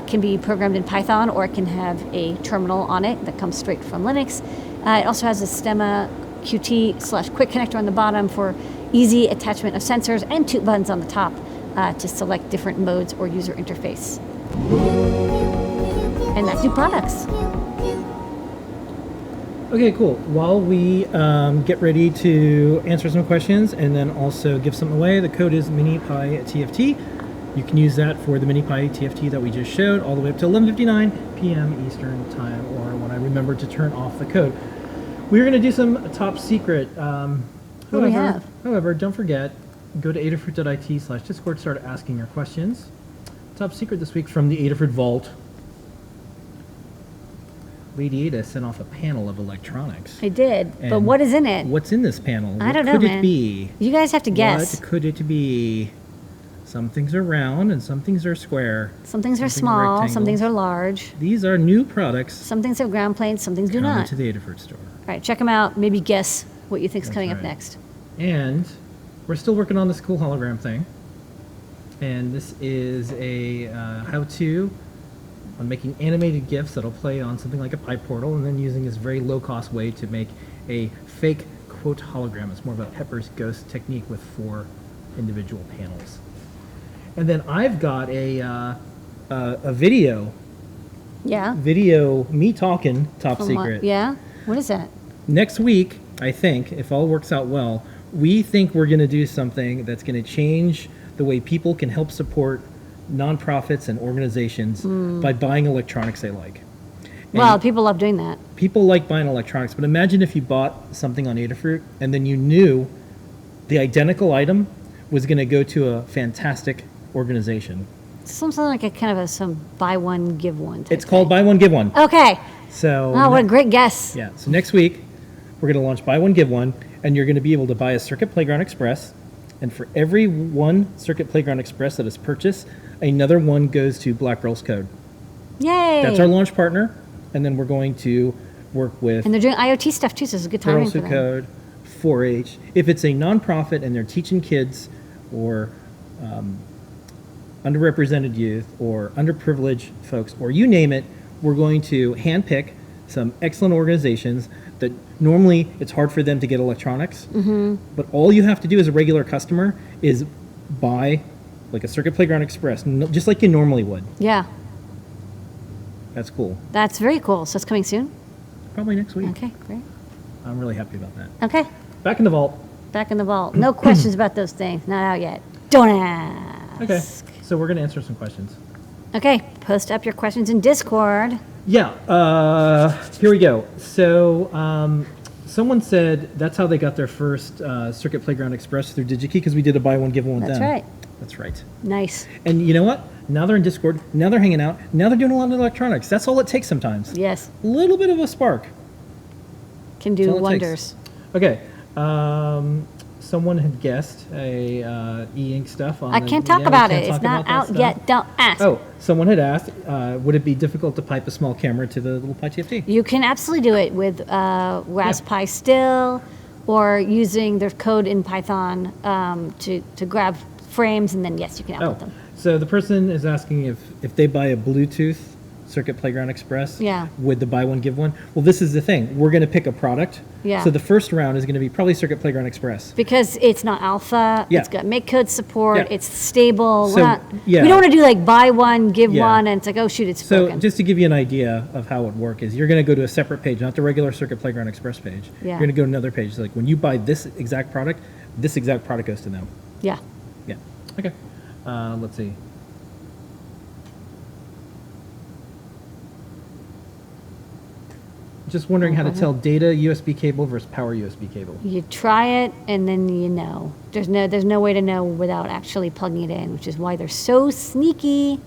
can be programmed in Python, or it can have a terminal on it that comes straight from Linux. It also has a Stemma QT/quick connector on the bottom for easy attachment of sensors, and 2 buttons on the top to select different modes or user interface. And that's new products. Okay, cool. While we get ready to answer some questions and then also give something away, the code is MiniPi TFT. You can use that for the MiniPi TFT that we just showed all the way up to 11:59 p.m. Eastern Time, or when I remember to turn off the code. We're going to do some top secret. What do we have? However, don't forget, go to adafruit.it/Discord, start asking your questions. Top secret this week from the Adafruit Vault. Lady Ada sent off a panel of electronics. I did, but And what is in it? What's in this panel? I don't know, What could man. it be? You guys have to guess. What could it be? Some things are round and some things are square. Some things are Some things are small, some rectangles. things are large. These are new products Some things have ground plates, some things do coming not. to the Adafruit store. All right, check them out. Maybe guess what you think is That's coming up right. next. And we're still working on this cool hologram thing. And this is a how-to on making animated GIFs that'll play on something like a Pi portal, and then using this very low-cost way to make a fake quote hologram. It's more of a Pepper's Ghost technique with 4 individual panels. And then I've got a video Yeah? me talking top From what- secret. Yeah? What is that? Next week, I think, if all works out well, we think we're going to do something that's going to change the way people can help support nonprofits and organizations by buying electronics they like. And Well, people love doing that. people like buying electronics, but imagine if you bought something on Adafruit and then you knew the identical item was going to go to a fantastic organization. Something like a kind of a some buy one, give one type It's called Buy One, Give One. Okay. So Oh, what a great guess. yeah, so next week we're going to launch Buy One, Give One, and you're going to be able to buy a Circuit Playground Express, and for every one Circuit Playground Express that is purchased, another one goes to Black Girls Code. Yay. That's our launch partner, and then we're going to work with And they're doing IoT stuff too, so it's a good timing Girls for Who them. Code, 4-H. If it's a nonprofit and they're teaching kids or underrepresented youth or underprivileged folks, or you name it, we're going to handpick some excellent organizations that normally it's hard for them to get electronics. But all you have to do as a regular customer is buy like a Circuit Playground Express, just like you normally would. Yeah. That's cool. That's very cool. So it's coming soon? Probably next week. Okay, great. I'm really happy about that. Okay. Back in the vault. Back in the vault. No questions about those things. Not out yet. Don't ask. Okay. So we're going to answer some questions. Okay. Post up your questions in Discord. Yeah, here we go. So someone said that's how they got their first Circuit Playground Express through DigiKey, because we did a buy one, give one with That's them. right. That's right. Nice. And you know what? Now they're in Discord. Now they're hanging out. Now they're doing a lot of electronics. That's all it takes sometimes. Yes. A little bit of a spark. Can That's do all it wonders. takes. Okay. Someone had guessed a e-ink stuff on I the- can't talk yeah, we about can't it. It's talk not about that out stuff. yet. Don't ask. Oh, someone had asked, would it be difficult to pipe a small camera to the little Pi TFT? You can absolutely do it with Raspberry Still, or using their code in Python to grab frames, and then yes, you can output them. So the person is asking if they buy a Bluetooth Circuit Playground Express Yeah. with the buy one, give one. Well, this is the thing. We're going to pick a product. Yeah. So the first round is going to be probably Circuit Playground Express. Because it's not alpha, Yeah. it's got make code support, Yeah. it's stable. So, We're not, yeah. We don't want to do like buy one, give Yeah. one, and it's like, oh shoot, it's So broken. just to give you an idea of how it would work is you're going to go to a separate page, not the regular Circuit Playground Express page. Yeah. You're going to go to another page. Like when you buy this exact product goes to them. Yeah. Yeah. Okay. Let's see. just wondering how to tell data USB cable versus power USB cable. You try it, and then you know. There's no way to know without actually plugging it in, which is why they're so sneaky.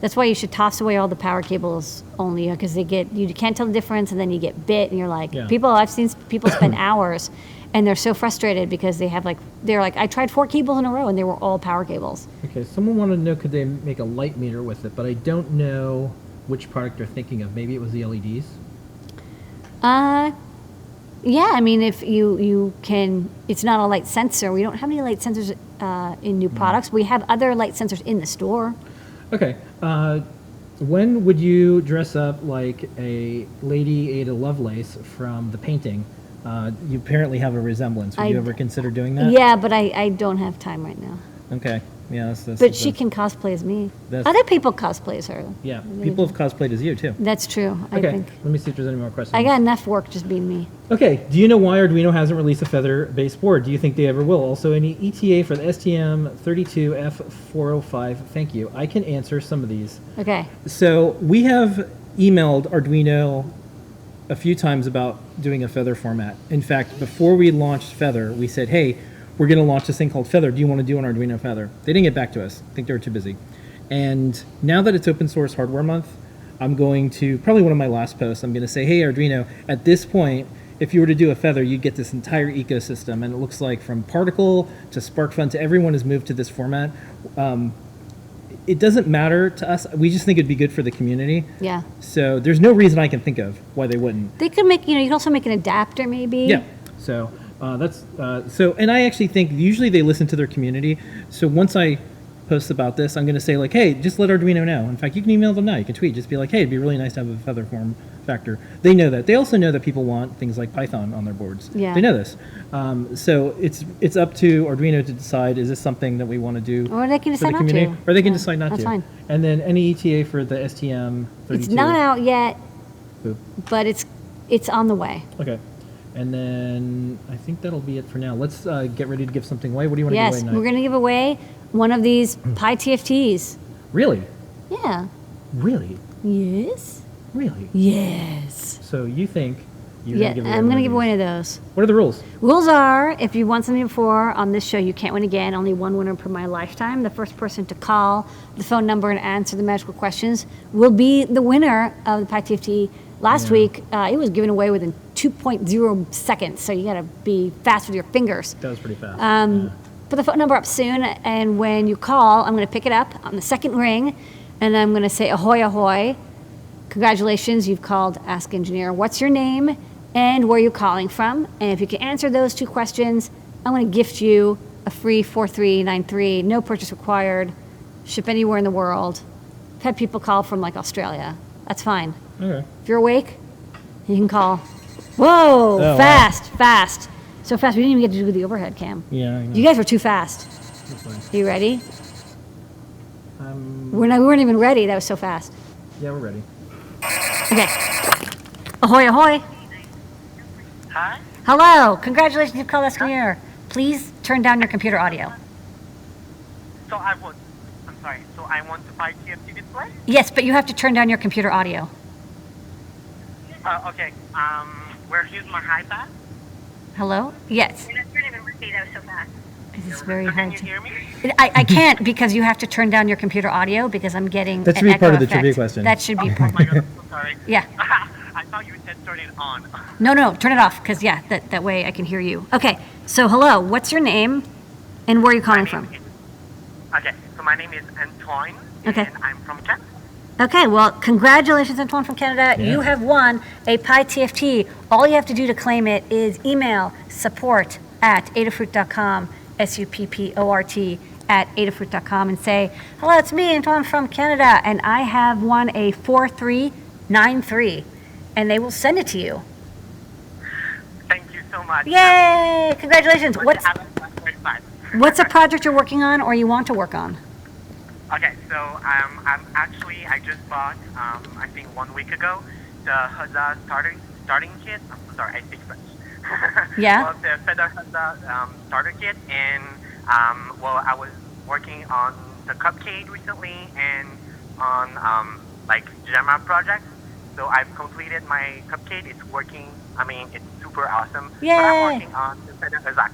That's why you should toss away all the power cables only, because you can't tell the difference, and then you get bit, and you're like, I've seen people spend hours, and they're so frustrated because they're like, I tried 4 cables in a row, and they were all power cables. Okay, someone wanted to know, could they make a light meter with it, but I don't know which product they're thinking of. Maybe it was the LEDs? Yeah, I mean, if you can, it's not a light sensor. We don't have any light sensors in new products. We have other light sensors in the store. Okay. When would you dress up like a Lady Ada Lovelace from the painting? You apparently have a resemblance. Would you ever consider doing that? Yeah, but I don't have time right now. Okay. Yeah, but she can cosplay as me. Other people cosplay as her. Yeah, people have cosplayed as you too. That's true. I Okay, think. let me see if there's any more questions. I got enough work just being me. Okay, do you know why Arduino hasn't released a feather-based board? Do you think they ever will? Also, any ETA for the STM32F405? Thank you. I can answer some of these. Okay. So we have emailed Arduino a few times about doing a feather format. In fact, before we launched Feather, we said, hey, we're going to launch this thing called Feather. Do you want to do an Arduino Feather? They didn't get back to us. I think they were too busy. And now that it's open source hardware month, I'm going to, probably one of my last posts, I'm going to say, hey, Arduino, at this point, if you were to do a Feather, you'd get this entire ecosystem. And it looks like from Particle to SparkFun to everyone has moved to this format. It doesn't matter to us. We just think it'd be good for the community. Yeah. So there's no reason I can think of why they wouldn't. They could make, you can also make an adapter maybe. Yeah. So and I actually think usually they listen to their community. So once I post about this, I'm going to say like, hey, just let Arduino know. In fact, you can email them now. You can tweet. Just be like, hey, it'd be really nice to have a feather form factor. They know that. They also know that people want things like Python on their boards. Yeah. They know this. So it's up to Arduino to decide, is this something that we want to do or they can for the decide community? not to. Or they can decide not That's to. fine. And then any ETA for the STM32? It's not out yet, Boop. but it's on the way. Okay. And then I think that'll be it for now. Let's get ready to give something away. What do you want to give away Yes, tonight? we're going to give away one of these Pi TFTs. Really? Yeah. Really? Yes. Really? Yes. So you think you're Yeah, going to give away I'm going to give one away of one of those. these? What are the rules? Rules are, if you won something before on this show, you can't win again. Only one winner per my lifetime. The first person to call the phone number and answer the magical questions will be the winner of the Pi TFT. Last week, it was given away within 2.0 seconds, so you got to be fast with your fingers. That was pretty fast. Put the phone number up soon, and when you call, I'm going to pick it up on the second ring, and I'm going to say, ahoy, ahoy. Congratulations, you've called Ask Engineer. What's your name, and where are you calling from? And if you can answer those 2 questions, I'm going to gift you a free 4393, no purchase required, ship anywhere in the world. I've had people call from like Australia. That's fine. Okay. If you're awake, you can call. Whoa, Oh, fast, fast. So fast, we didn't even get to do the overhead cam. Yeah, I know. You guys were too fast. That's fine. You ready? We weren't even ready. That was so fast. Yeah, we're ready. Okay. Ahoy, ahoy. Hi. Hello. Congratulations, you've called Escalier. Please turn down your computer audio. So I want to buy TFT display? Yes, but you have to turn down your computer audio. Okay. Where's my iPad? Hello? Yes. That was so fast. This is very Can hard you to... hear me? I can't because you have to turn down your computer audio because I'm getting That should an be part echo of the trivia effect. question. That should be Oh part. my god, I'm so sorry. Yeah. I thought you said turn it on. No, turn it off because, yeah, that way I can hear you. Okay, so hello, what's your name and where are you calling from? Okay, so my name is Antoine. Okay. And I'm from Canada. Okay, well, congratulations, Antoine from Canada. Yeah. You have won a Pi TFT. All you have to do to claim it is email support@adafruit.com, support@adafruit.com, and say, hello, it's me, Antoine from Canada, and I have won a 4393, and they will send it to you. Thank you so much. Yay! Congratulations. What's Very fun. a project you're working on or you want to work on? Okay, so I just bought, I think 1 week ago, the Huzzah starting kit. I'm so sorry, I speak French. Yeah? Well, the Feather Huzzah starter kit, and I was working on the Cupcake recently and on like Gemma project. So I've completed my cupcake. It's working. I mean, it's super awesome. Yay. But I'm working on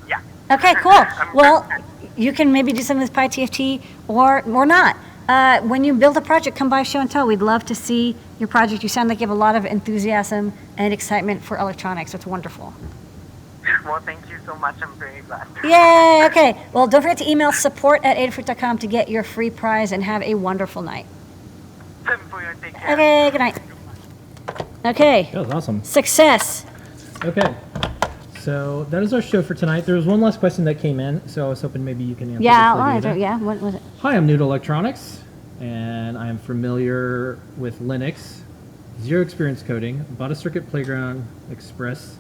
yeah. Okay, cool. Well, you can maybe do some of this Pi TFT or not. When you build a project, come by Show and Tell. We'd love to see your project. You sound like you have a lot of enthusiasm and excitement for electronics. That's wonderful. Well, thank you so much. I'm very glad. Yay! Okay. Well, don't forget to email support@adafruit.com to get your free prize and have a wonderful night. Take care. Okay, good night. Okay. That was awesome. Success. Okay. So that is our show for tonight. There was one last question that came in, so I was hoping maybe you can answer Yeah, this. all Lydia. right. Yeah, what was it? Hi, I'm new to electronics, and I am familiar with Linux. Zero experience coding. Bought a Circuit Playground Express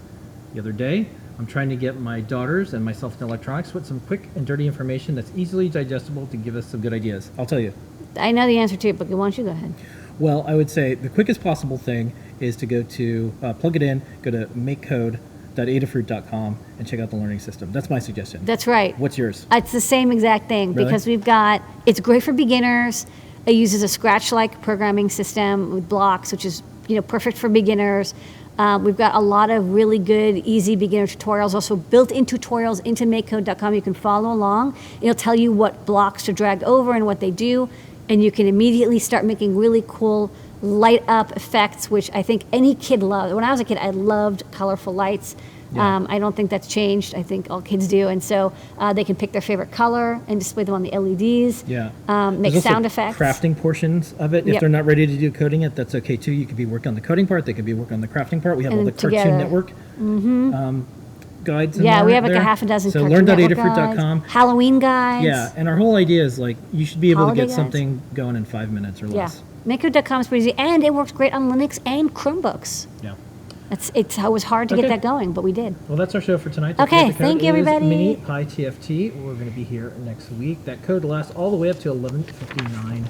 the other day. I'm trying to get my daughters and myself into electronics with some quick and dirty information that's easily digestible to give us some good ideas. I'll tell you. I know the answer to it, but why don't you go ahead? Well, I would say the quickest possible thing is to go to, plug it in, go to makecode.adafruit.com and check out the learning system. That's my suggestion. That's right. What's yours? It's the same exact thing Really? because it's great for beginners. It uses a Scratch-like programming system with blocks, which is perfect for beginners. We've got a lot of really good, easy beginner tutorials, also built-in tutorials into makecode.com. You can follow along. It'll tell you what blocks to drag over and what they do, and you can immediately start making really cool light-up effects, which I think any kid loves. When I was a kid, I loved colorful lights. Yeah. I don't think that's changed. I think all kids do, and so they can pick their favorite color and display them on the LEDs. Yeah. Make There's also sound effects. crafting portions of it. If Yep. they're not ready to do coding it, that's okay too. You could be working on the coding part. They could be working on the crafting part. We have And all the together. Cartoon Network guides. In Yeah, we have like there. a half a dozen. So Cartoon Network learn.adafruit.com. guides, Halloween guides. Yeah, and our whole idea is like you should be able Holiday to get guides. something going in 5 minutes or Yeah. less. Makecode.com is pretty easy, and it works great on Linux and Chromebooks. Yeah. It was hard to Okay. get that going, but we did. Well, that's our show for tonight. Don't Okay, forget the code thank you, is everybody. Mini Pi TFT. We're going to be here next week. That code lasts all the way up to 11:59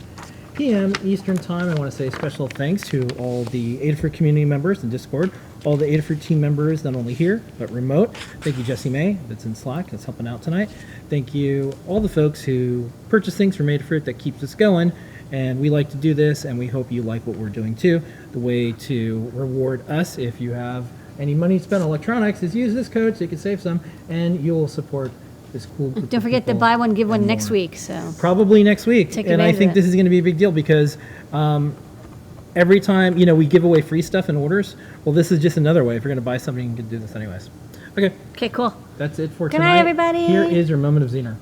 p.m. Eastern Time. I want to say special thanks to all the Adafruit community members in Discord, all the Adafruit team members, not only here, but remote. Thank you, Jessie May, that's in Slack, that's helping out tonight. Thank you, all the folks who purchase things from Adafruit that keeps us going. And we like to do this, and we hope you like what we're doing too. The way to reward us, if you have any money spent on electronics, is use this code so you can save some, and you'll support this cool group Don't of forget to people buy one, give one and next more. week. So Probably next week. Take And I advantage think of it. this is going to be a big deal because every time, we give away free stuff in orders. Well, this is just another way. If you're going to buy something, you can do this anyways. Okay, okay, cool. that's it for Good tonight. night, everybody. Here is your moment of Zener.